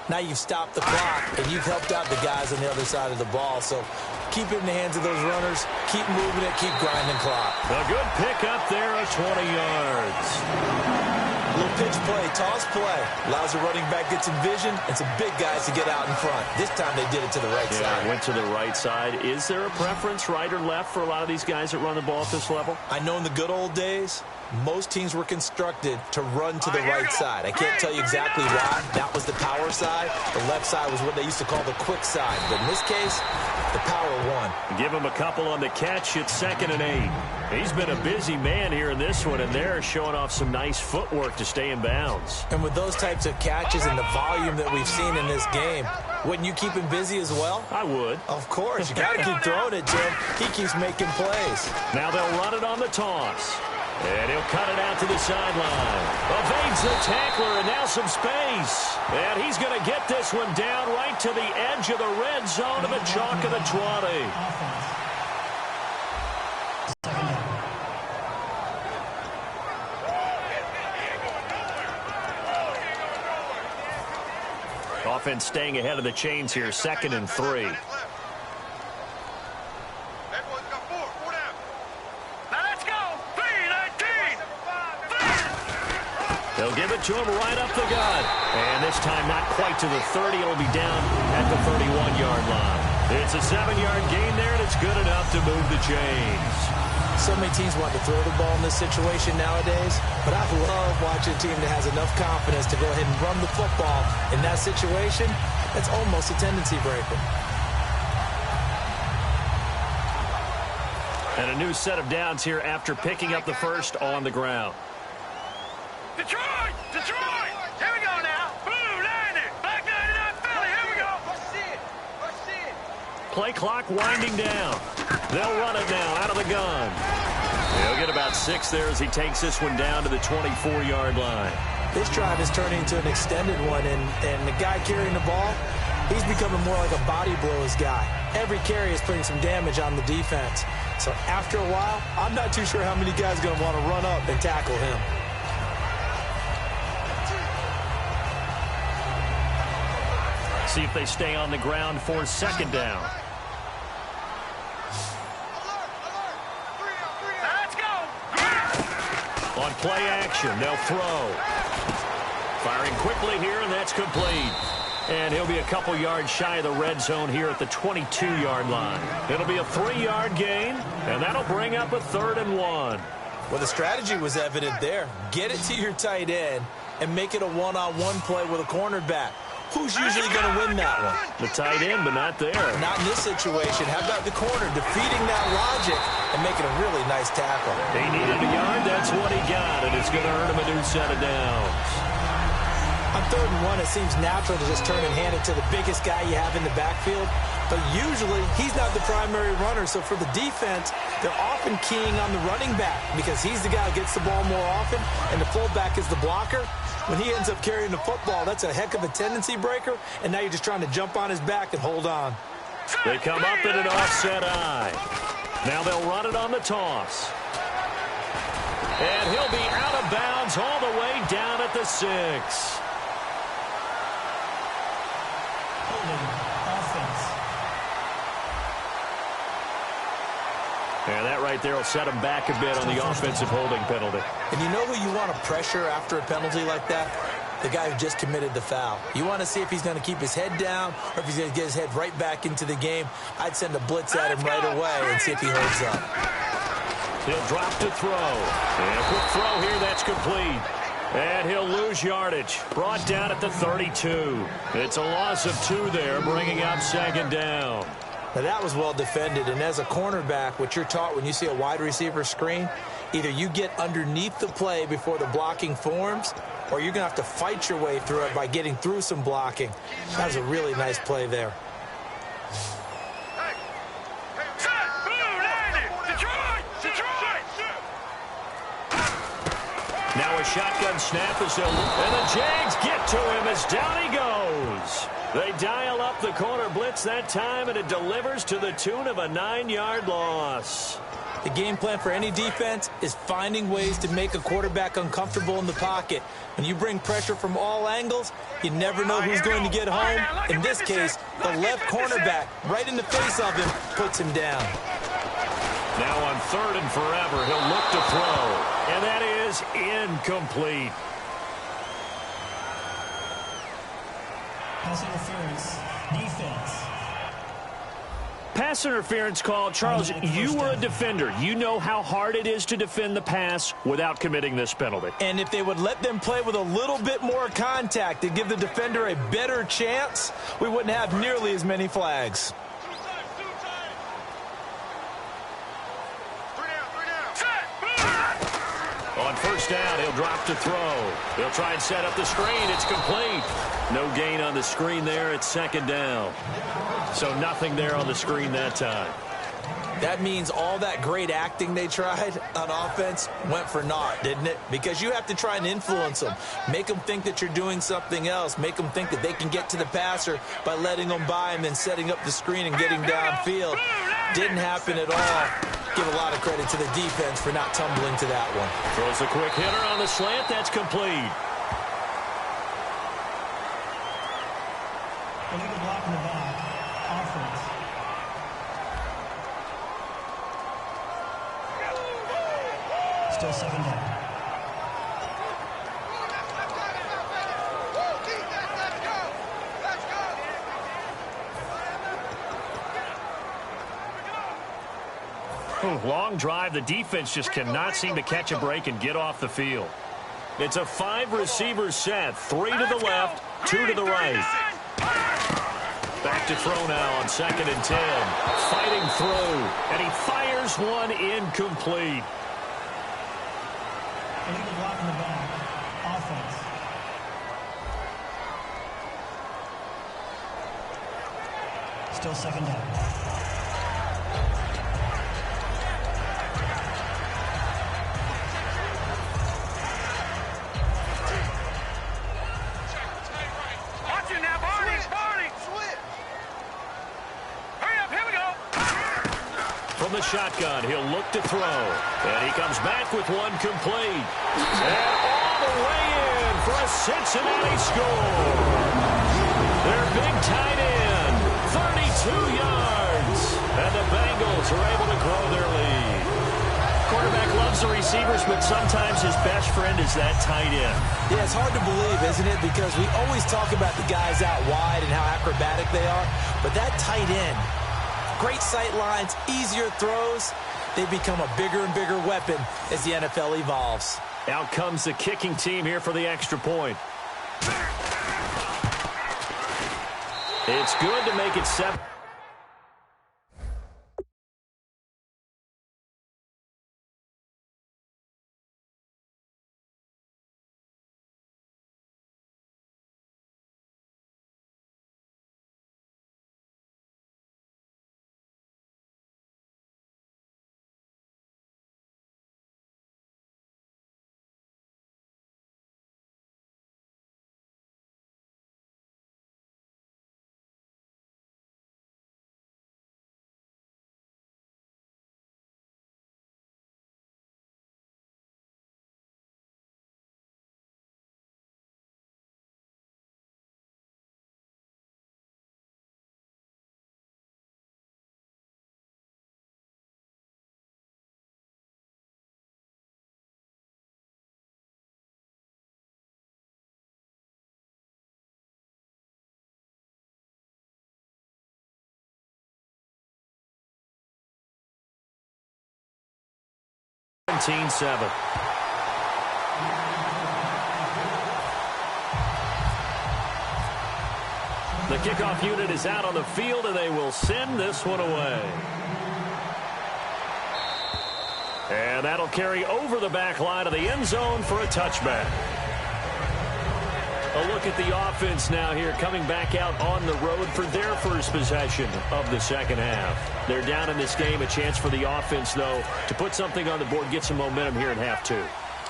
Speaker 2: now you've stopped the clock and you've helped out the guys on the other side of the ball. So keep it in the hands of those runners. Keep moving it. Keep grinding clock.
Speaker 1: A good pick up there of 20 yards.
Speaker 2: Little pitch play, toss play. Allows the running back get some vision and some big guys to get out in front. This time they did it to the right side.
Speaker 1: Went to the right side. Is there a preference, right or left, for a lot of these guys that run the ball at this level?
Speaker 2: I know in the good old days, most teams were constructed to run to the right side. I can't tell you exactly why. That was the power side. The left side was what they used to call the quick side. But in this case, the power won.
Speaker 1: Give him a couple on the catch. It's 2nd and 8. He's been a busy man here in this one, and they're showing off some nice footwork to stay in bounds.
Speaker 2: And with those types of catches and the volume that we've seen in this game, wouldn't you keep him busy as well?
Speaker 1: I would.
Speaker 2: Of course. You got to keep throwing it, Jim. He keeps making plays.
Speaker 1: Now they'll run it on the toss. And he'll cut it out to the sideline. Evades the tackler, and now some space. And he's going to get this one down right to the edge of the red zone of the chalk of the 20. Offense staying ahead of the chains here, 2nd and 3. They'll give it to him right up the gut. And this time not quite to the 30. It'll be down at the 31-yard line. It's a 7-yard gain there, and it's good enough to move the chains.
Speaker 2: So many teams want to throw the ball in this situation nowadays, but I love watching a team that has enough confidence to go ahead and run the football. In that situation, that's almost a tendency breaker.
Speaker 1: And a new set of downs here after picking up the first on the ground.
Speaker 3: Detroit! Detroit! Here we go now. Blue 90. Black 99 Philly. Here we go.
Speaker 1: Play clock winding down. They'll run it now out of the gun. He'll get about 6 there as he takes this one down to the 24-yard line.
Speaker 2: This drive is turning into an extended one, and the guy carrying the ball, he's becoming more like a body blows guy. Every carry is putting some damage on the defense. So after a while, I'm not too sure how many guys are going to want to run up and tackle him.
Speaker 1: See if they stay on the ground for 2nd down.
Speaker 3: Let's go.
Speaker 1: On play action, they'll throw. Firing quickly here, and that's complete. And he'll be a couple yards shy of the red zone here at the 22-yard line. It'll be a 3-yard gain, and that'll bring up a 3rd and 1.
Speaker 2: Well, the strategy was evident there. Get it to your tight end and make it a one-on-one play with a cornerback. Who's usually going to win that one?
Speaker 1: The tight end, but not there.
Speaker 2: Not in this situation. How about the corner defeating that logic and making a really nice tackle?
Speaker 1: He needed a yard. That's what he got, and it's going to earn him a new set of downs.
Speaker 2: On 3rd and 1, it seems natural to just turn and hand it to the biggest guy you have in the backfield. But usually, he's not the primary runner. So for the defense, they're often keying on the running back because he's the guy who gets the ball more often, and the fullback is the blocker. When he ends up carrying the football, that's a heck of a tendency breaker, and now you're just trying to jump on his back and hold on.
Speaker 1: They come up in an offset eye. Now they'll run it on the toss. And he'll be out of bounds all the way down at the 6. And that right there will set him back a bit on the offensive holding penalty.
Speaker 2: And you know who you want to pressure after a penalty like that? The guy who just committed the foul. You want to see if he's going to keep his head down or if he's going to get his head right back into the game. I'd send a blitz at him right away and see if he holds up.
Speaker 1: He'll drop to throw. And a quick throw here, that's complete. And he'll lose yardage. Brought down at the 32. It's a loss of 2 there, bringing up 2nd down.
Speaker 2: Now, that was well defended, and as a cornerback, what you're taught when you see a wide receiver screen, either you get underneath the play before the blocking forms, or you're going to have to fight your way through it by getting through some blocking. That was a really nice play there.
Speaker 1: Now a shotgun snap is and the Jags get to him as down he goes. They dial up the corner blitz that time, and it delivers to the tune of a 9-yard loss.
Speaker 2: The game plan for any defense is finding ways to make a quarterback uncomfortable in the pocket. When you bring pressure from all angles, you never know who's going to get home. In this case, the left cornerback, right in the face of him, puts him down.
Speaker 1: Now on 3rd and forever, he'll look to throw, and that is incomplete.
Speaker 4: Pass interference. Defense.
Speaker 1: Pass interference call. Charles, you were a defender. You know how hard it is to defend the pass without committing this penalty.
Speaker 2: And if they would let them play with a little bit more contact and give the defender a better chance, we wouldn't have nearly as many flags.
Speaker 1: On first down, he'll drop to throw. He'll try and set up the screen. It's complete. No gain on the screen there. It's second down. So nothing there on the screen that time.
Speaker 2: That means all that great acting they tried on offense went for naught, didn't it? Because you have to try and influence them. Make them think that you're doing something else. Make them think that they can get to the passer by letting them by and then setting up the screen and getting downfield. Didn't happen at all. Give a lot of credit to the defense for not tumbling to that one.
Speaker 1: Throws a quick hitter on the slant. That's complete.
Speaker 4: Illegal block in the back. Offense. Still second down.
Speaker 1: Long drive. The defense just cannot seem to catch a break and get off the field. It's a 5-receiver set. 3 to the left, 2 to the right. Back to throw now on second and 10. Fighting through, and he fires one incomplete.
Speaker 4: Illegal block in the back. Offense. Still second down.
Speaker 1: From the shotgun, he'll look to throw. And he comes back with one complete. And all the way in for a Cincinnati score. Their big tight end, 32 yards. And the Bengals are able to grow their lead. Quarterback loves the receivers, but sometimes his best friend is that tight end.
Speaker 2: Yeah, it's hard to believe, isn't it? Because we always talk about the guys out wide and how acrobatic they are. But that tight end, great sight lines, easier throws. They become a bigger and bigger weapon as the NFL evolves.
Speaker 1: Out comes the kicking team here for the extra point. It's good to make it 7. -7. The kickoff unit is out on the field, and they will send this one away. And that'll carry over the back line of the end zone for a touchback. A look at the offense now here, coming back out on the road for their first possession of the second half. They're down in this game. A chance for the offense, though, to put something on the board, get some momentum here in half 2.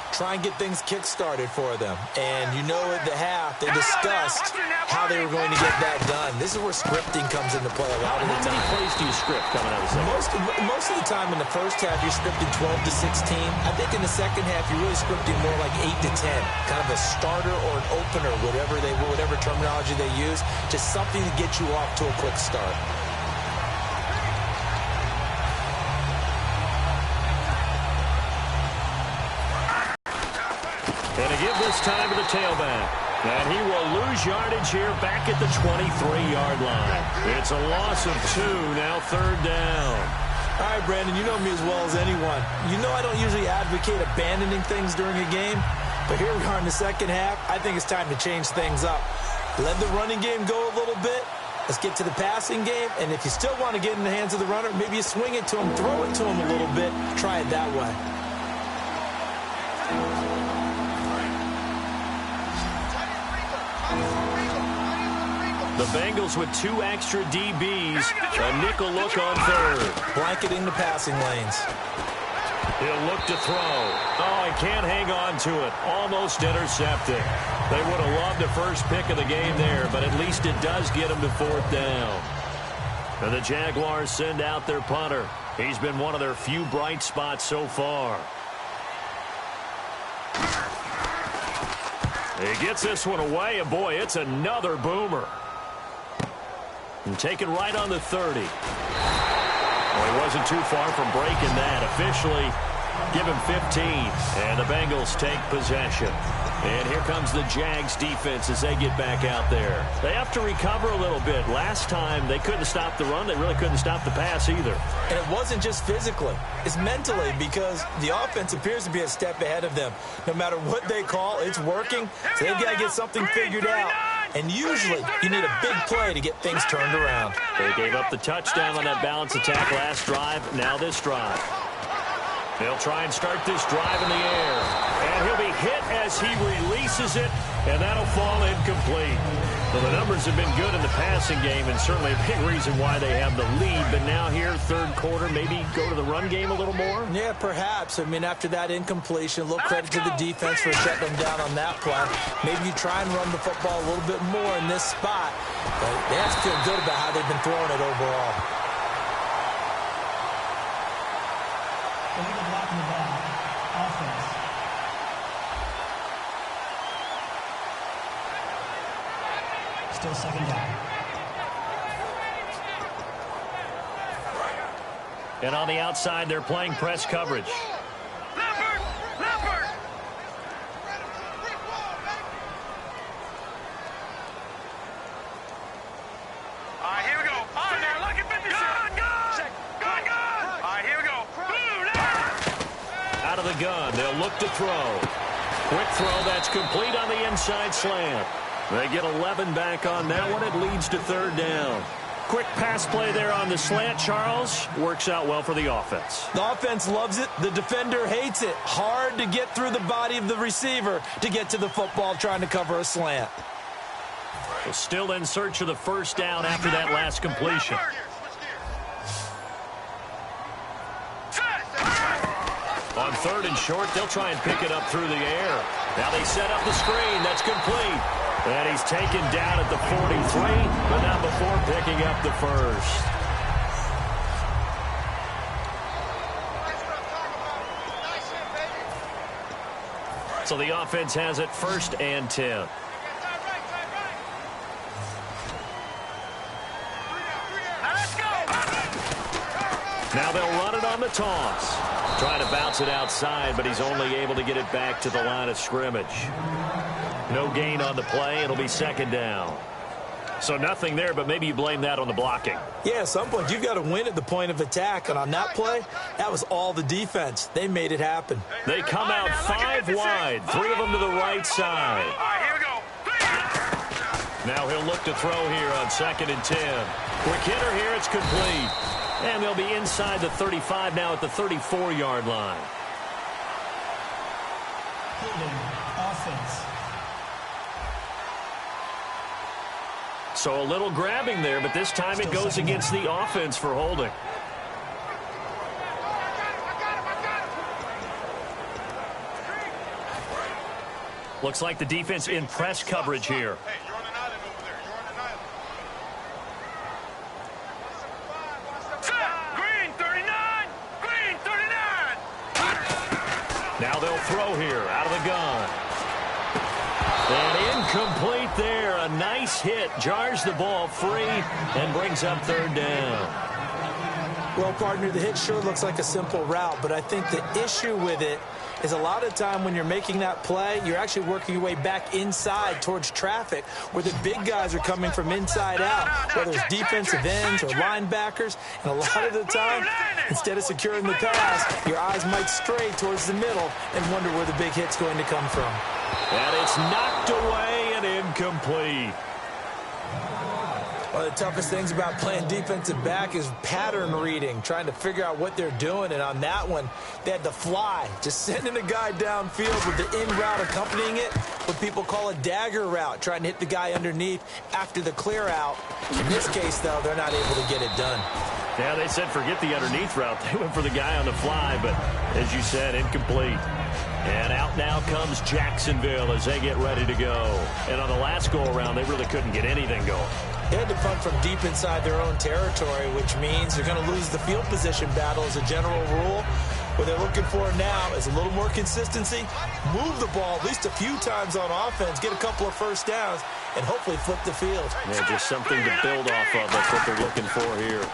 Speaker 2: Try and get things kick-started for them. And you know at the half, they discussed how they were going to get that done. This is where scripting comes into play a lot of the time.
Speaker 1: How many plays do you script coming out of the second?
Speaker 2: Most of the time in the first half, you're scripting 12 to 16. I think in the second half, you're really scripting more like 8 to 10. Kind of a starter or an opener, whatever terminology they use. Just something to get you off to a quick start.
Speaker 1: And to give this time to the tailback. And he will lose yardage here back at the 23-yard line. It's a loss of 2, now 3rd down.
Speaker 2: All right, Brandon, you know me as well as anyone. You know I don't usually advocate abandoning things during a game, but here we are in the second half. I think it's time to change things up. Let the running game go a little bit. Let's get to the passing game, and if you still want to get in the hands of the runner, maybe you swing it to him, throw it to him a little bit, try it that way.
Speaker 1: The Bengals with 2 extra DBs, a nickel look on 3rd.
Speaker 2: Blanketing the passing lanes.
Speaker 1: He'll look to throw. Oh, he can't hang on to it. Almost intercepted. They would have loved the first pick of the game there, but at least it does get him to 4th down. And the Jaguars send out their punter. He's been one of their few bright spots so far. He gets this one away, and boy, it's another boomer. And taken right on the 30. Well, he wasn't too far from breaking that. Officially, give him 15, and the Bengals take possession. And here comes the Jags defense as they get back out there. They have to recover a little bit. Last time, they couldn't stop the run. They really couldn't stop the pass either.
Speaker 2: And it wasn't just physically. It's mentally, because the offense appears to be a step ahead of them. No matter what they call, it's working. So they've got to get something figured out. And usually, you need a big play to get things turned around.
Speaker 1: They gave up the touchdown on that balance attack last drive. Now this drive. They'll try and start this drive in the air. And he'll be hit as he releases it, and that'll fall incomplete. Well, the numbers have been good in the passing game, and certainly a big reason why they have the lead. But now here, 3rd quarter, maybe go to the run game a little more?
Speaker 2: Yeah, perhaps. I mean, after that incompletion, a little credit to the defense for shutting them down on that play. Maybe you try and run the football a little bit more in this spot. But they have to feel good about how they've been throwing it overall.
Speaker 4: Illegal block in the back. Offense. Still 2nd down.
Speaker 1: And on the outside, they're playing press coverage.
Speaker 3: Leopard! Leopard! All right, here we go. All right, now, look at 56. Gun! All right, here we go. Blue, left!
Speaker 1: Out of the gun, they'll look to throw. Quick throw, that's complete on the inside slant. They get 11 back on that one. It leads to 3rd down. Quick pass play there on the slant, Charles. Works out well for the offense.
Speaker 2: The offense loves it. The defender hates it. Hard to get through the body of the receiver to get to the football trying to cover a slant.
Speaker 1: Well, still in search of the 1st down after that last completion. On 3rd and short, they'll try and pick it up through the air. Now they set up the screen. That's complete. And he's taken down at the 43, but not before picking up the 1st. So the offense has it 1st and 10. Now they'll run it on the toss. Trying to bounce it outside, but he's only able to get it back to the line of scrimmage. No gain on the play. It'll be 2nd down. So nothing there, but maybe you blame that on the blocking.
Speaker 2: Yeah, at some point, you've got to win at the point of attack. And on that play, that was all the defense. They made it happen.
Speaker 1: They come out 5 wide. 3 of them to the right side.
Speaker 3: All right, here we go.
Speaker 1: Now he'll look to throw here on 2nd and 10. Quick hitter here. It's complete. And they'll be inside the 35 now at the 34-yard line.
Speaker 4: Offense.
Speaker 1: So a little grabbing there, but this time it goes against the offense for holding. Looks like the defense in press coverage here. Now they'll throw here out of the gun. And incomplete there. A nice hit. Jars the ball free and brings up 3rd down.
Speaker 2: Well, partner, the hit sure looks like a simple route, but I think the issue with it is a lot of time when you're making that play, you're actually working your way back inside towards traffic where the big guys are coming from inside out, whether it's defensive ends or linebackers. And a lot of the time, instead of securing the pass, your eyes might stray towards the middle and wonder where the big hit's going to come from.
Speaker 1: And it's knocked away and incomplete.
Speaker 2: One of the toughest things about playing defensive back is pattern reading, trying to figure out what they're doing. And on that one, they had to fly, just sending a guy downfield with the in route accompanying it, what people call a dagger route, trying to hit the guy underneath after the clear out. In this case, though, they're not able to get it done.
Speaker 1: Yeah, they said forget the underneath route. They went for the guy on the fly, but as you said, incomplete. And out now comes Jacksonville as they get ready to go. And on the last go-around, they really couldn't get anything going.
Speaker 2: They had to punt from deep inside their own territory, which means they're going to lose the field position battle as a general rule. What they're looking for now is a little more consistency, move the ball at least a few times on offense, get a couple of first downs, and hopefully flip the field.
Speaker 1: Yeah, just something to build off of. That's what they're looking for here.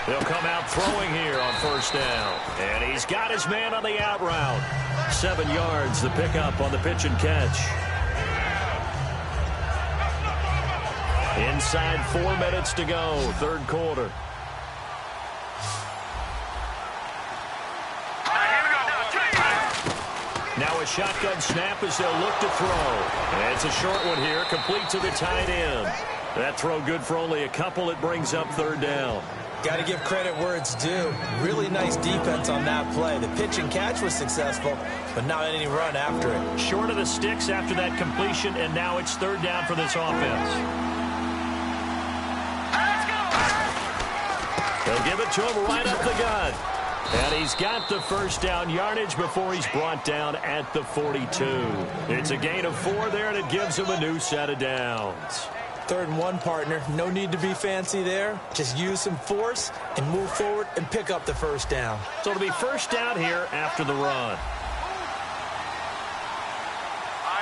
Speaker 1: They'll come out throwing here on first down. And he's got his man on the out route. 7 yards, the pickup on the pitch and catch. Inside 4 minutes to go, third quarter. Now a shotgun snap as they'll look to throw. And it's a short one here, complete to the tight end. That throw good for only a couple. It brings up third down.
Speaker 2: Got to give credit where it's due. Really nice defense on that play. The pitch and catch was successful, but not any run after it.
Speaker 1: Short of the sticks after that completion, and now it's third down for this offense. They'll give it to him right up the gut. And he's got the first down yardage before he's brought down at the 42. It's a gain of 4 there, and it gives him a new set of downs.
Speaker 2: 3rd and 1, partner. No need to be fancy there. Just use some force and move forward and pick up the first down.
Speaker 1: So it'll be first down here after the run.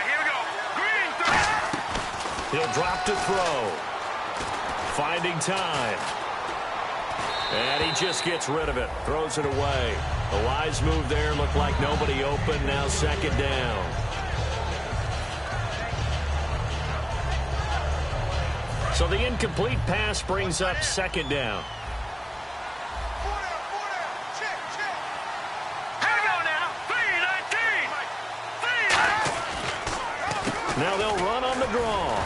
Speaker 3: Here we go. Green.
Speaker 1: He'll drop to throw. Finding time. And he just gets rid of it. Throws it away. A wise move there. Looked like nobody open. Now second down. So the incomplete pass brings up second down.
Speaker 3: Here we go now. 3-19.
Speaker 1: Now they'll run on the draw.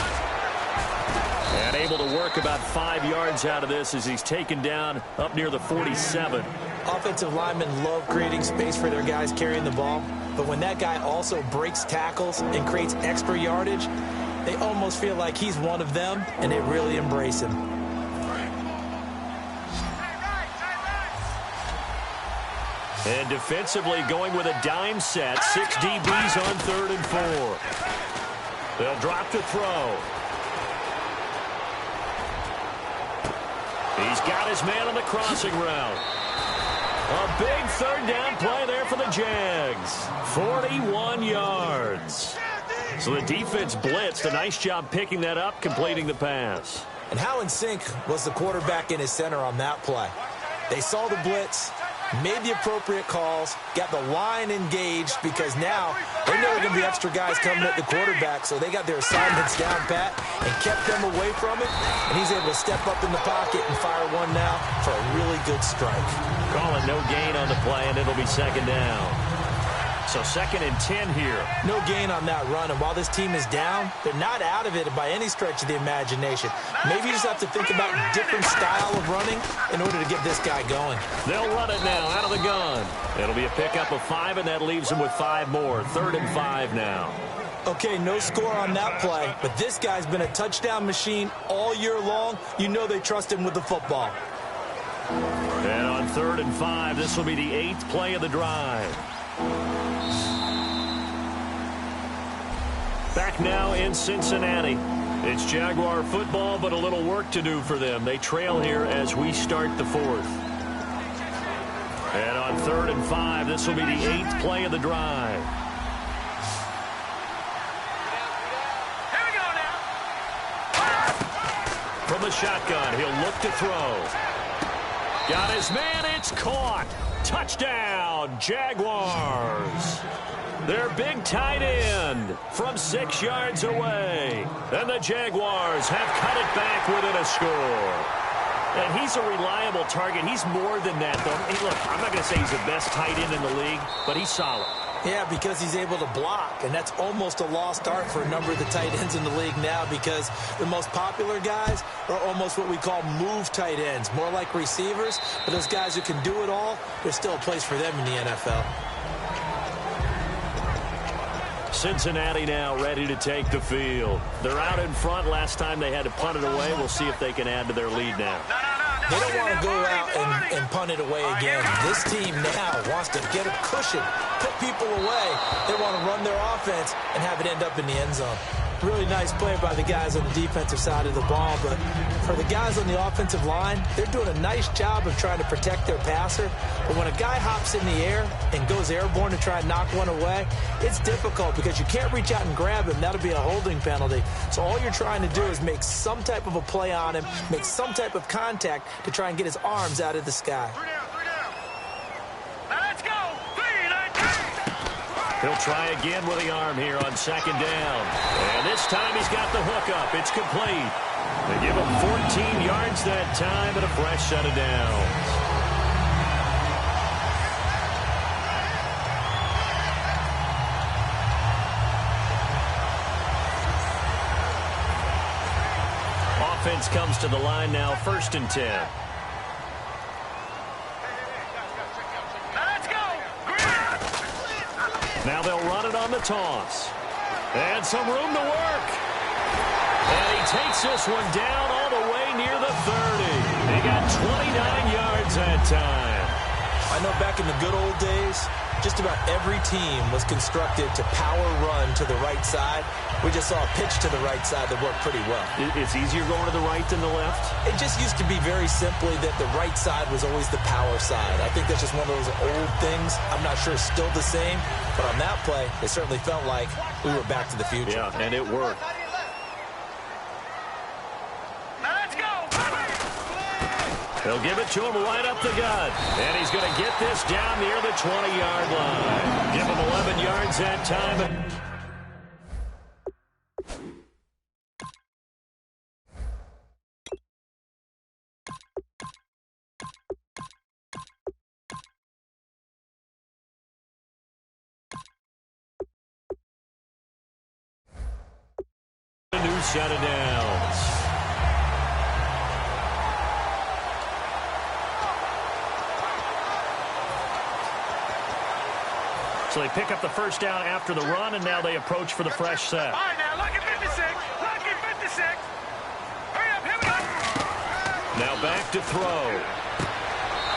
Speaker 1: And able to work about 5 yards out of this as he's taken down up near the 47.
Speaker 2: Offensive linemen love creating space for their guys carrying the ball, but when that guy also breaks tackles and creates extra yardage, they almost feel like he's one of them, and they really embrace him.
Speaker 1: And defensively going with a dime set. 6 DBs on 3rd and 4. They'll drop to throw. He's got his man on the crossing route. A big third down play there for the Jags. 41 yards. So the defense blitzed. A nice job picking that up, completing the pass.
Speaker 2: And how in sync was the quarterback in his center on that play? They saw the blitz, made the appropriate calls, got the line engaged because now they know there are going to be extra guys coming at the quarterback, so they got their assignments down pat and kept them away from it, and he's able to step up in the pocket and fire one now for a really good strike.
Speaker 1: Call it no gain on the play, and it'll be second down. So 2nd and 10 here.
Speaker 2: No gain on that run, and while this team is down, they're not out of it by any stretch of the imagination. Maybe you just have to think about a different style of running in order to get this guy going.
Speaker 1: They'll run it now out of the gun. It'll be a pickup of 5, and that leaves them with 5 more. 3rd and 5 now.
Speaker 2: Okay, no score on that play, but this guy's been a touchdown machine all year long. You know they trust him with the football.
Speaker 1: And on 3rd and 5, this will be the 8th play of the drive. Back now in Cincinnati. It's Jaguar football, but a little work to do for them. They trail here as we start the 4th. And on 3rd and 5, this will be the 8th play of the drive.
Speaker 3: Here we go now.
Speaker 1: From the shotgun, he'll look to throw. Got his man, it's caught. Touchdown, down, Jaguars. Their big tight end from 6 yards away. And the Jaguars have cut it back within a score. And he's a reliable target. He's more than that, though. Hey, look, I'm not going to say he's the best tight end in the league, but he's solid.
Speaker 2: Yeah, because he's able to block, and that's almost a lost art for a number of the tight ends in the league now, because the most popular guys are almost what we call move tight ends, more like receivers. But those guys who can do it all, there's still a place for them in the NFL.
Speaker 1: Cincinnati now ready to take the field. They're out in front. Last time they had to punt it away. We'll see if they can add to their lead now.
Speaker 2: They don't want to go out and punt it away again. This team now wants to get a cushion, put people away. They want to run their offense and have it end up in the end zone. Really nice play by the guys on the defensive side of the ball, but for the guys on the offensive line, they're doing a nice job of trying to protect their passer. But when a guy hops in the air and goes airborne to try and knock one away, it's difficult because you can't reach out and grab him. That'll be a holding penalty. So all you're trying to do is make some type of a play on him, make some type of contact to try and get his arms out of the sky.
Speaker 1: He'll try again with the arm here on second down. And this time he's got the hook up. It's complete. They give him 14 yards that time and a fresh set of downs. Offense comes to the line now, 1st and 10. Now they'll run it on the toss. And some room to work. And he takes this one down all the way near the 30. He got 29 yards that time.
Speaker 2: I know back in the good old days, just about every team was constructed to power run to the right side. We just saw a pitch to the right side that worked pretty well.
Speaker 1: It's easier going to the right than the left?
Speaker 2: It just used to be very simply that the right side was always the power side. I think that's just one of those old things. I'm not sure it's still the same, but on that play, it certainly felt like we were back to the future.
Speaker 1: Yeah, and it worked. They'll give it to him right up the gut. And he's going to get this down near the 20-yard line. Give him 11 yards that time. A new set of downs. So they pick up the first down after the run, and now they approach for the fresh set.
Speaker 3: All right, now, look at 56. Look at 56. Hurry up, here we go.
Speaker 1: Now back to throw.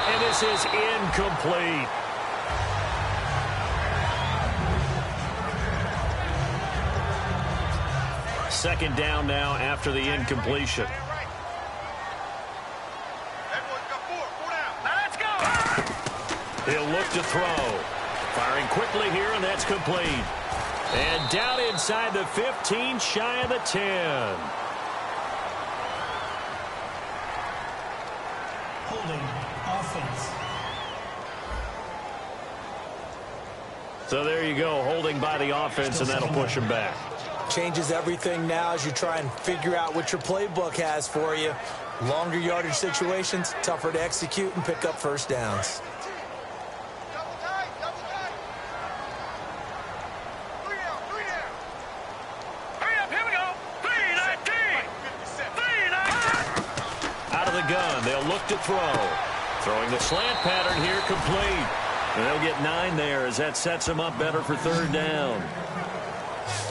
Speaker 1: And this is incomplete. Second down now after the incompletion.
Speaker 3: Now let's go.
Speaker 1: He'll look to throw. Firing quickly here, and that's complete. And down inside the 15, shy of the 10.
Speaker 4: Holding offense.
Speaker 1: So there you go, holding by the offense, and that'll push him back.
Speaker 2: Changes everything now as you try and figure out what your playbook has for you. Longer yardage situations, tougher to execute and pick up first downs.
Speaker 1: To throw. Throwing the slant pattern here complete. And they'll get 9 there as that sets them up better for third down.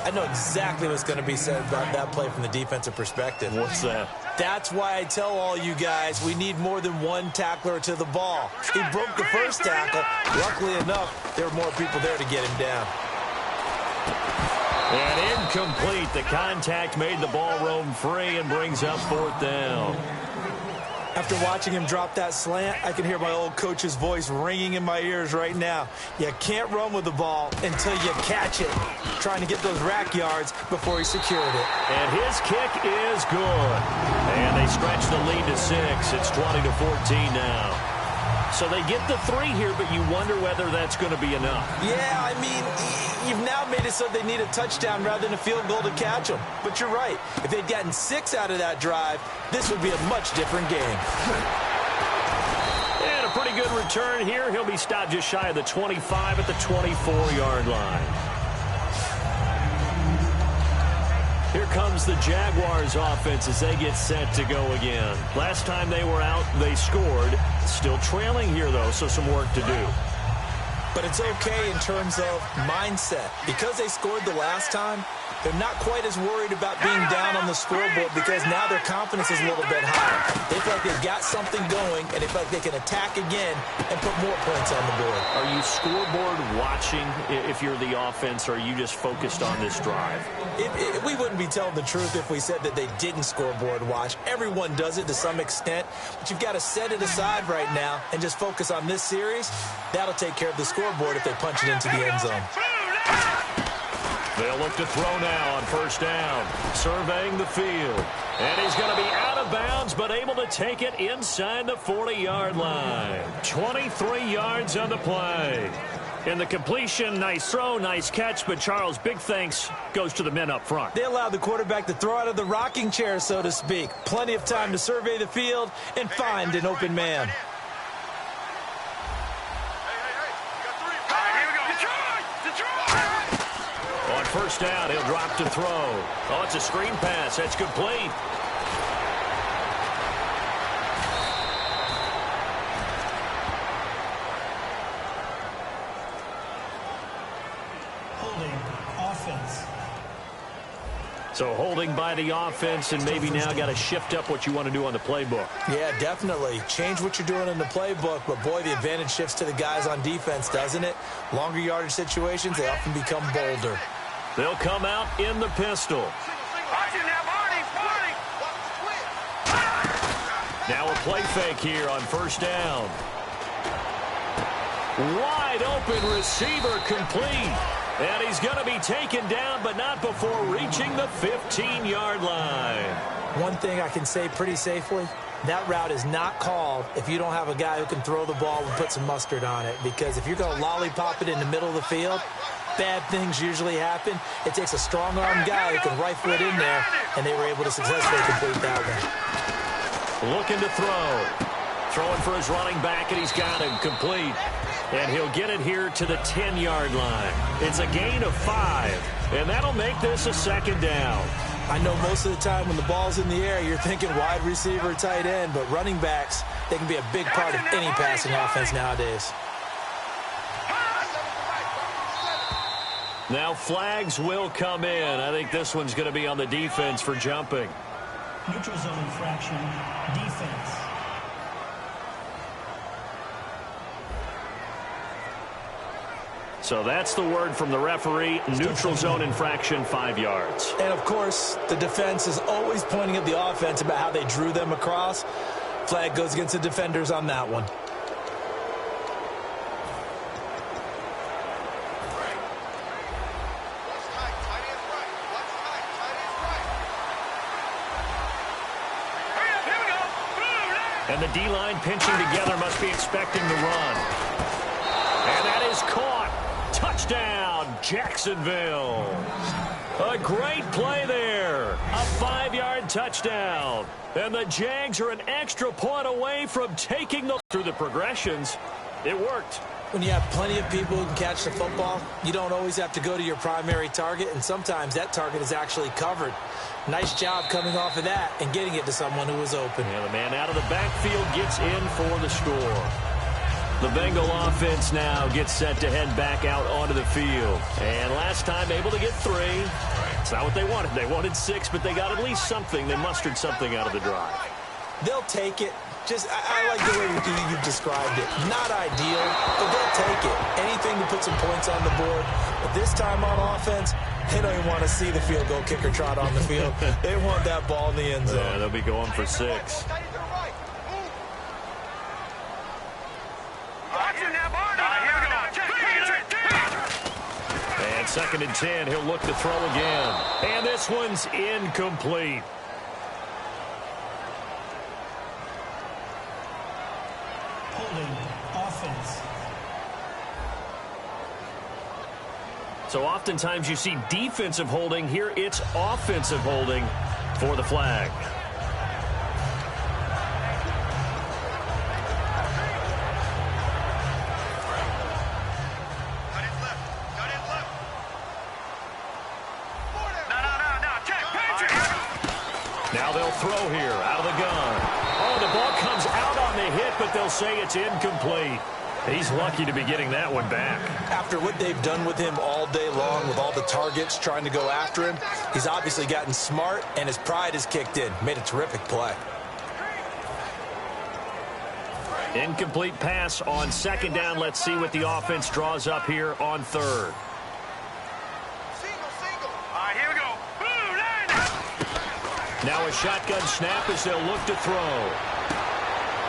Speaker 2: I know exactly what's going to be said about that play from the defensive perspective.
Speaker 1: What's that?
Speaker 2: That's why I tell all you guys we need more than one tackler to the ball. He broke the first tackle. Luckily enough, there were more people there to get him down.
Speaker 1: And incomplete. The contact made the ball roam free and brings up 4th down.
Speaker 2: After watching him drop that slant, I can hear my old coach's voice ringing in my ears right now. You can't run with the ball until you catch it. Trying to get those rack yards before he secured it.
Speaker 1: And his kick is good. And they stretch the lead to 6. It's 20-14 now. So they get the 3 here, but you wonder whether that's going to be enough.
Speaker 2: Yeah, I mean, you've now made it so they need a touchdown rather than a field goal to catch them. But you're right. If they'd gotten 6 out of that drive, this would be a much different game.
Speaker 1: And a pretty good return here. He'll be stopped just shy of the 25 at the 24-yard line. Here comes the Jaguars offense as they get set to go again. Last time they were out, they scored. Still trailing here, though, so some work to do.
Speaker 2: But it's okay in terms of mindset. Because they scored the last time, they're not quite as worried about being down on the scoreboard because now their confidence is a little bit higher. They feel like they've got something going, and they feel like they can attack again and put more points on the board.
Speaker 1: Are you scoreboard watching if you're the offense, or are you just focused on this drive?
Speaker 2: We wouldn't be telling the truth if we said that they didn't scoreboard watch. Everyone does it to some extent, but you've got to set it aside right now and just focus on this series. That'll take care of the scoreboard if they punch it into the end zone.
Speaker 1: They'll look to throw now on first down, surveying the field. And he's going to be out of bounds, but able to take it inside the 40-yard line. 23 yards on the play. In the completion, nice throw, nice catch, but Charles, big thanks goes to the men up front.
Speaker 2: They allowed the quarterback to throw out of the rocking chair, so to speak. Plenty of time to survey the field and find an open man.
Speaker 1: On first down, he'll drop to throw. Oh, it's a screen pass. That's complete.
Speaker 4: Holding, offense.
Speaker 1: So holding by the offense, and maybe now got to shift up what you want to do on the playbook.
Speaker 2: Yeah, definitely. Change what you're doing in the playbook, but boy, the advantage shifts to the guys on defense, doesn't it? Longer yardage situations, they often become bolder.
Speaker 1: They'll come out in the pistol. Now a play fake here on first down. Wide open receiver complete. And he's going to be taken down, but not before reaching the 15-yard line.
Speaker 2: One thing I can say pretty safely, that route is not called if you don't have a guy who can throw the ball and put some mustard on it. Because if you're going to lollipop it in the middle of the field, bad things usually happen. It takes a strong-arm guy who can rifle it in there, and they were able to successfully complete that one.
Speaker 1: Looking to throw. Throwing for his running back, and he's got him complete. And he'll get it here to the 10-yard line. It's a gain of 5, and that'll make this a second down.
Speaker 2: I know most of the time when the ball's in the air, you're thinking wide receiver, tight end, but running backs, they can be a big part of any passing offense nowadays.
Speaker 1: Now flags will come in. I think this one's going to be on the defense for jumping.
Speaker 4: Neutral zone infraction, defense.
Speaker 1: So that's the word from the referee. Neutral zone infraction, 5 yards.
Speaker 2: And, of course, the defense is always pointing at the offense about how they drew them across. Flag goes against the defenders on that one.
Speaker 1: And the D-line pinching together must be expecting the run. And that is caught. Touchdown, Jacksonville. A great play there. A 5-yard touchdown. And the Jags are an extra point away from taking the through the progressions. It worked.
Speaker 2: When you have plenty of people who can catch the football, you don't always have to go to your primary target, and sometimes that target is actually covered. Nice job coming off of that and getting it to someone who was open.
Speaker 1: And the man out of the backfield gets in for the score. The Bengal offense now gets set to head back out onto the field. And last time able to get 3. It's not what they wanted. They wanted 6, but they got at least something. They mustered something out of the drive.
Speaker 2: They'll take it. I like the way you've described it. Not ideal, but they'll take it. Anything to put some points on the board. But this time on offense, they don't even want to see the field goal kicker trot on the field. They want that ball in the end zone.
Speaker 1: Yeah, they'll be going for 6. And 2nd and 10, he'll look to throw again. And this one's incomplete.
Speaker 4: Holding,
Speaker 1: So oftentimes you see defensive holding. Here it's offensive holding for the flag. Now they'll throw here out of the gun. Oh, the ball comes out on the hit, but they'll say it's incomplete. He's lucky to be getting that one back.
Speaker 2: After what they've done with him all day long, with all the targets trying to go after him, he's obviously gotten smart, and his pride has kicked in. Made a terrific play.
Speaker 1: Incomplete pass on second down. Let's see what the offense draws up here on third. Now a shotgun snap as they'll look to throw.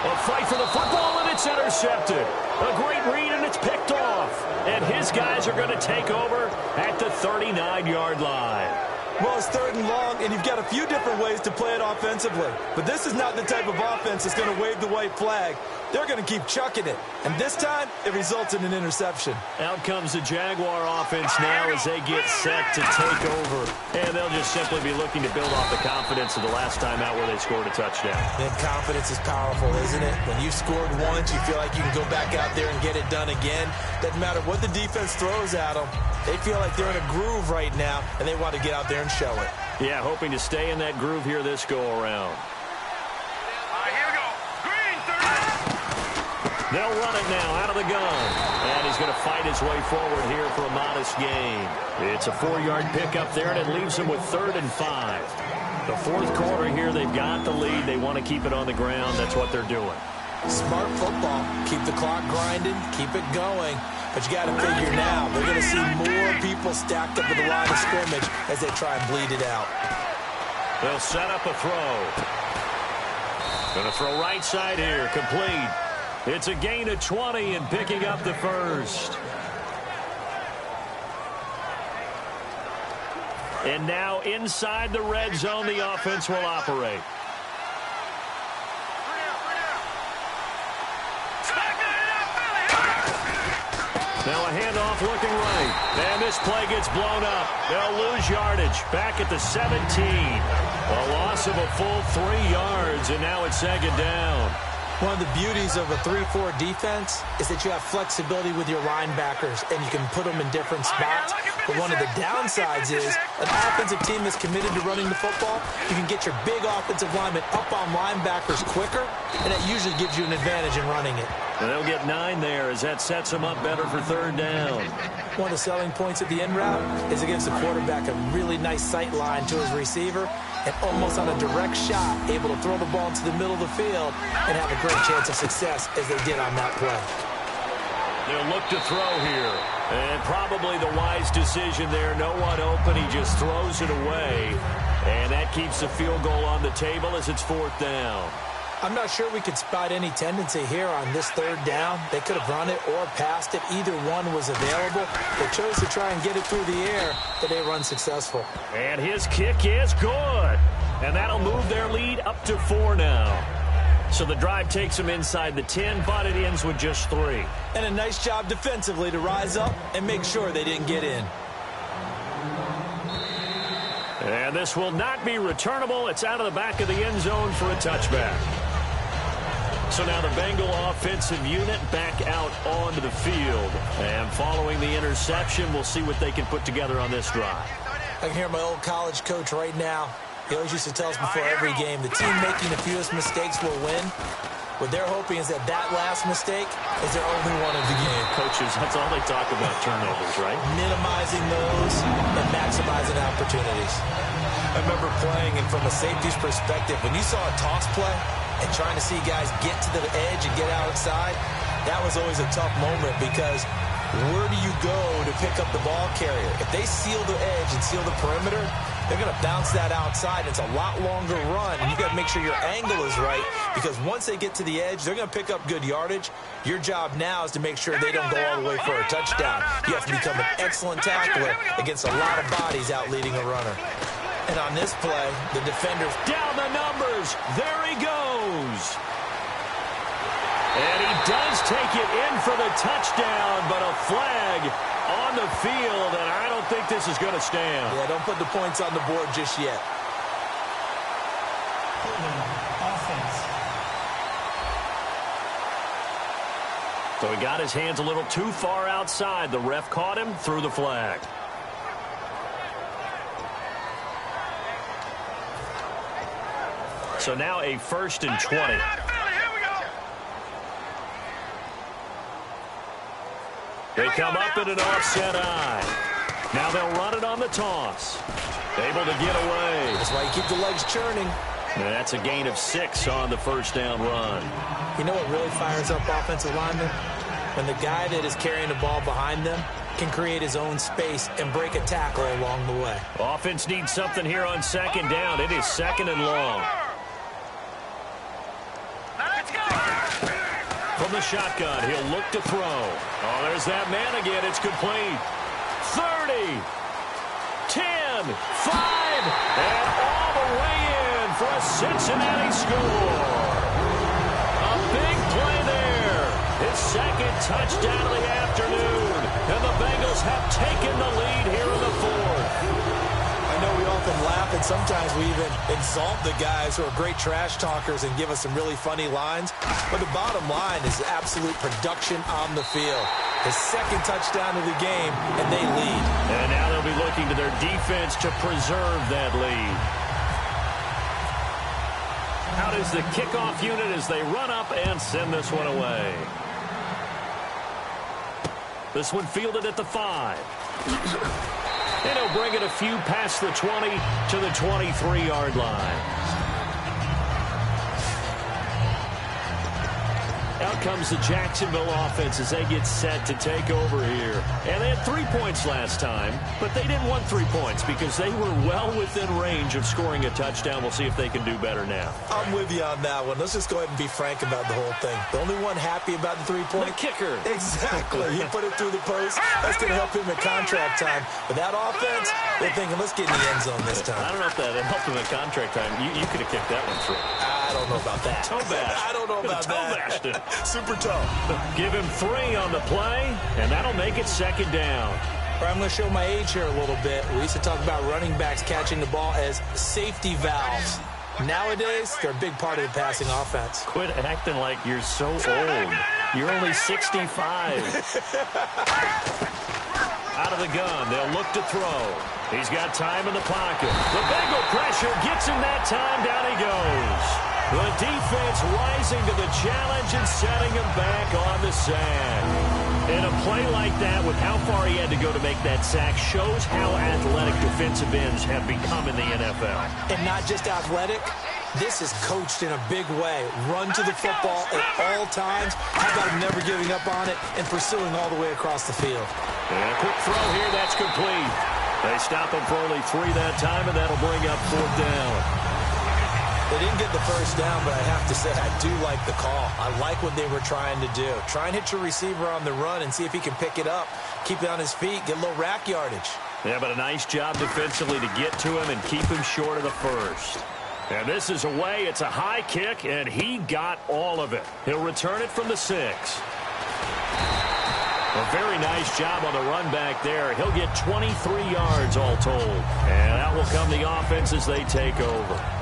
Speaker 1: A fight for the football, and it's intercepted. A great read, and it's picked off. And his guys are going to take over at the 39-yard line.
Speaker 2: Well, it's third and long, and you've got a few different ways to play it offensively. But this is not the type of offense that's going to wave the white flag. They're going to keep chucking it. And this time, it results in an interception.
Speaker 1: Out comes the Jaguar offense now as they get set to take over. And they'll just simply be looking to build off the confidence of the last time out where they scored a touchdown.
Speaker 2: And confidence is powerful, isn't it? When you scored once, you feel like you can go back out there and get it done again. Doesn't matter what the defense throws at them. They feel like they're in a groove right now, and they want to get out there and show it.
Speaker 1: Yeah, hoping to stay in that groove here this go-around. They'll run it now out of the gun. And he's going to fight his way forward here for a modest gain. It's a 4-yard pickup there, and it leaves him with 3rd and 5. The fourth quarter here, they've got the lead. They want to keep it on the ground. That's what they're doing.
Speaker 2: Smart football. Keep the clock grinding. Keep it going. But you got to figure now, they're going to see more people stacked up at the line of scrimmage as they try and bleed it out.
Speaker 1: They'll set up a throw. Going to throw right side here. Complete. It's a gain of 20 and picking up the first. And now inside the red zone, the offense will operate. Now a handoff looking right. And this play gets blown up. They'll lose yardage. Back at the 17. A loss of a full 3 yards, and now it's second down.
Speaker 2: One of the beauties of a 3-4 defense is that you have flexibility with your linebackers, and you can put them in different spots. But one of the downsides is an offensive team that's committed to running the football, you can get your big offensive linemen up on linebackers quicker, and that usually gives you an advantage in running it.
Speaker 1: And they'll get 9 there as that sets them up better for third down.
Speaker 2: One of the selling points of the end route is it gives the quarterback a really nice sight line to his receiver, and almost on a direct shot, able to throw the ball into the middle of the field and have a great chance of success as they did on that play.
Speaker 1: They'll look to throw here. And probably the wise decision there. No one open. He just throws it away. And that keeps the field goal on the table as it's 4th down.
Speaker 2: I'm not sure we could spot any tendency here on this third down. They could have run it or passed it. Either one was available. They chose to try and get it through the air, but they run successful.
Speaker 1: And his kick is good. And that'll move their lead up to 4 now. So the drive takes them inside the 10, but it ends with just 3.
Speaker 2: And a nice job defensively to rise up and make sure they didn't get in.
Speaker 1: And this will not be returnable. It's out of the back of the end zone for a touchback. So now the Bengal offensive unit back out onto the field. And following the interception, we'll see what they can put together on this drive.
Speaker 2: I can hear my old college coach right now. He always used to tell us before every game, the team making the fewest mistakes will win. What they're hoping is that last mistake is their only one of the game.
Speaker 1: Coaches, that's all they talk about, turnovers, right?
Speaker 2: Minimizing those and maximizing opportunities. I remember playing, and from a safety's perspective, when you saw a toss play and trying to see guys get to the edge and get outside, that was always a tough moment because where do you go to pick up the ball carrier? If they seal the edge and seal the perimeter, they're going to bounce that outside. It's a lot longer run, and you've got to make sure your angle is right because once they get to the edge, they're going to pick up good yardage. Your job now is to make sure they don't go all the way for a touchdown. You have to become an excellent tackler against a lot of bodies out leading a runner. And on this play, the defenders
Speaker 1: down the numbers. There he goes. And he does take it in for the touchdown, but a flag on the field, and I don't don't think this is going to stand.
Speaker 2: Yeah, don't put the points on the board just yet.
Speaker 4: Offense.
Speaker 1: So he got his hands a little too far outside. The ref caught him, threw the flag. So now a 1st and 20. They come up in an offset eye. Now they'll run it on the toss. Able to get away.
Speaker 2: That's why you keep the legs churning.
Speaker 1: And that's a gain of 6 on the first down run.
Speaker 2: You know what really fires up offensive linemen? When the guy that is carrying the ball behind them can create his own space and break a tackle along the way.
Speaker 1: Offense needs something here on 2nd down. It is 2nd and long.
Speaker 3: Let's go.
Speaker 1: From the shotgun, he'll look to throw. Oh, there's that man again. It's complete. 30, 10, 5, and all the way in for a Cincinnati score. A big play there. His 2nd touchdown of the afternoon. And the Bengals have taken the lead here in the 4th.
Speaker 2: I know we often laugh, and sometimes we even insult the guys who are great trash talkers and give us some really funny lines. But the bottom line is absolute production on the field. His 2nd touchdown of the game, and they lead.
Speaker 1: And now they'll be looking to their defense to preserve that lead. Out is the kickoff unit as they run up and send this one away. This one fielded at the 5. And he'll bring it a few past the 20 to the 23-yard line. Out comes the Jacksonville offense as they get set to take over here. And they had 3 points last time, but they didn't want 3 points because they were well within range of scoring a touchdown. We'll see if they can do better now.
Speaker 2: I'm with you on that one. Let's just go ahead and be frank about the whole thing. The only one happy about the 3-point?
Speaker 1: The kicker.
Speaker 2: Exactly. He put it through the post. That's going to help him at contract time. But that offense, they're thinking, let's get in the end zone this time.
Speaker 1: I don't know if that helped him at contract time. You could have kicked that one through.
Speaker 2: I don't know about that.
Speaker 1: Toe bash.
Speaker 2: I don't know about
Speaker 1: that.
Speaker 2: that. Super toe.
Speaker 1: Give him 3 on the play, and that'll make it 2nd down.
Speaker 2: All right, I'm going to show my age here a little bit. We used to talk about running backs catching the ball as safety valves. Nowadays, they're a big part of the passing offense.
Speaker 1: Quit acting like you're so old. You're only 65. Out of the gun, they'll look to throw. He's got time in the pocket. The Bengal pressure gets him that time. Down he goes. The defense rising to the challenge and setting him back on the sack. And a play like that, with how far he had to go to make that sack, shows how athletic defensive ends have become in the NFL.
Speaker 2: And not just athletic, this is coached in a big way. Run to the football at all times. How about him never giving up on it and pursuing all the way across the field?
Speaker 1: And a quick throw here, that's complete. They stop him for only 3 that time, and that'll bring up 4th down.
Speaker 2: They didn't get the first down, but I have to say I do like the call. I like what they were trying to do. Try and hit your receiver on the run and see if he can pick it up. Keep it on his feet, get a little rack yardage.
Speaker 1: Yeah, but a nice job defensively to get to him and keep him short of the first. And this is away. It's a high kick, and he got all of it. He'll return it from the 6. A very nice job on the run back there. He'll get 23 yards all told. And out will come the offense as they take over.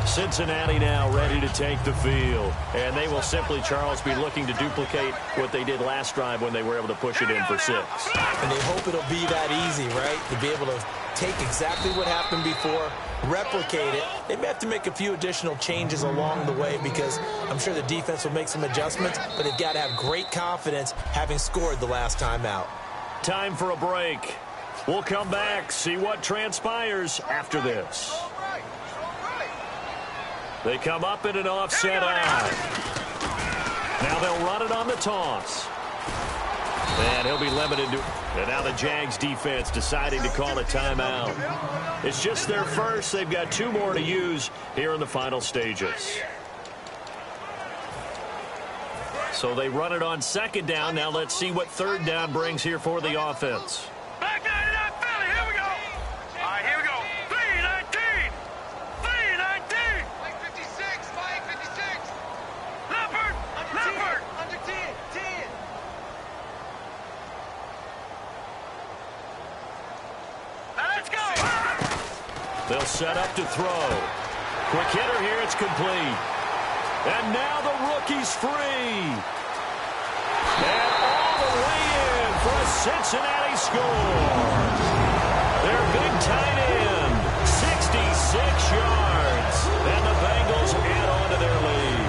Speaker 1: Cincinnati now ready to take the field. And they will simply, Charles, be looking to duplicate what they did last drive when they were able to push it in for 6.
Speaker 2: And they hope it'll be that easy, right? To be able to take exactly what happened before, replicate it. They may have to make a few additional changes along the way because I'm sure the defense will make some adjustments, but they've got to have great confidence having scored the last time out.
Speaker 1: Time for a break. We'll come back, see what transpires after this. They come up in an offset eye. Now they'll run it on the toss. And he'll be limited to... And now the Jags defense deciding to call a timeout. It's just their first. They've got 2 more to use here in the final stages. So they run it on 2nd down. Now let's see what 3rd down brings here for the offense.
Speaker 3: Back 99 Philly, here we go. All right, here we go. 3-19. 3-19. Flag 56, flag 56. Leopard, Leopard. Under 10, 10.
Speaker 1: They'll set up to throw. Quick hitter here. It's complete. And now the rookie's free. And all the way in for a Cincinnati score. Their big tight end, 66 yards. And the Bengals add on to their lead.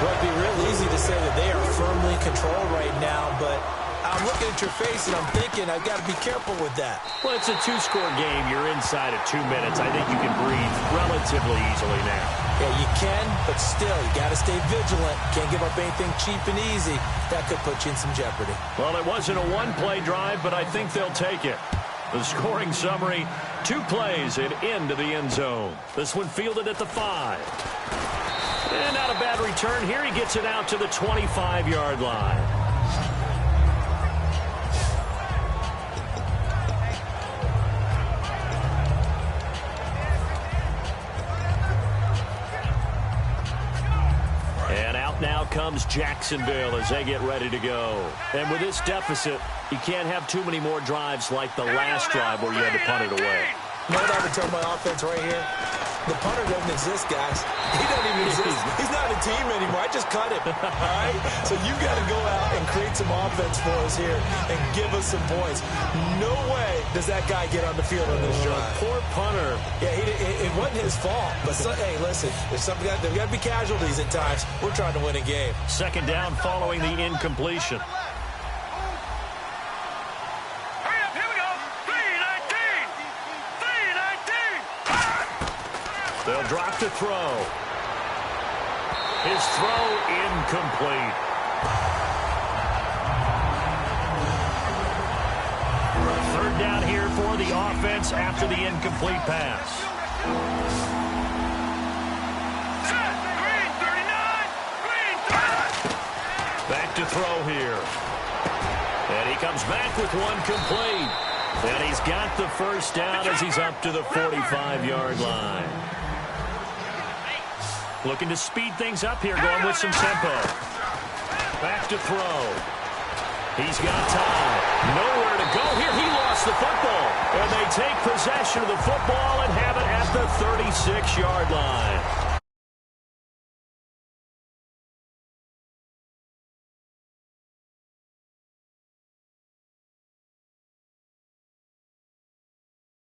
Speaker 2: Well, it'd be real easy to say that they are firmly controlled right now, but I'm looking at your face and I'm thinking I've got to be careful with that.
Speaker 1: Well, it's a two-score game. You're inside of 2 minutes. I think you can breathe relatively easily now.
Speaker 2: Yeah, you can, but still, you got to stay vigilant. Can't give up anything cheap and easy. That could put you in some jeopardy.
Speaker 1: Well, it wasn't a one-play drive, but I think they'll take it. The scoring summary, 2 plays and into the end zone. This one fielded at the 5. And not a bad return here. He gets it out to the 25-yard line. And out now comes Jacksonville as they get ready to go. And with this deficit, you can't have too many more drives like the last drive where you had to punt it away.
Speaker 2: You know what I would tell my offense right here? The punter doesn't exist, guys. He doesn't even exist. He's not a team anymore. I just cut him, all right? So you've got to go out and create some offense for us here and give us some points. No way does that guy get on the field on this drive.
Speaker 1: Poor punter.
Speaker 2: Yeah, it wasn't his fault. But, hey, listen, there's got to be casualties at times. We're trying to win a game.
Speaker 1: Second down following the incompletion. They'll drop to throw. His throw incomplete. Third down here for the offense after the incomplete pass. Back to throw here. And he comes back with one complete. And he's got the first down as he's up to the 45-yard line. Looking to speed things up here, going with some tempo. Back to throw. He's got time. Nowhere to go here. He lost the football. And they take possession of the football and have it at the 36-yard line.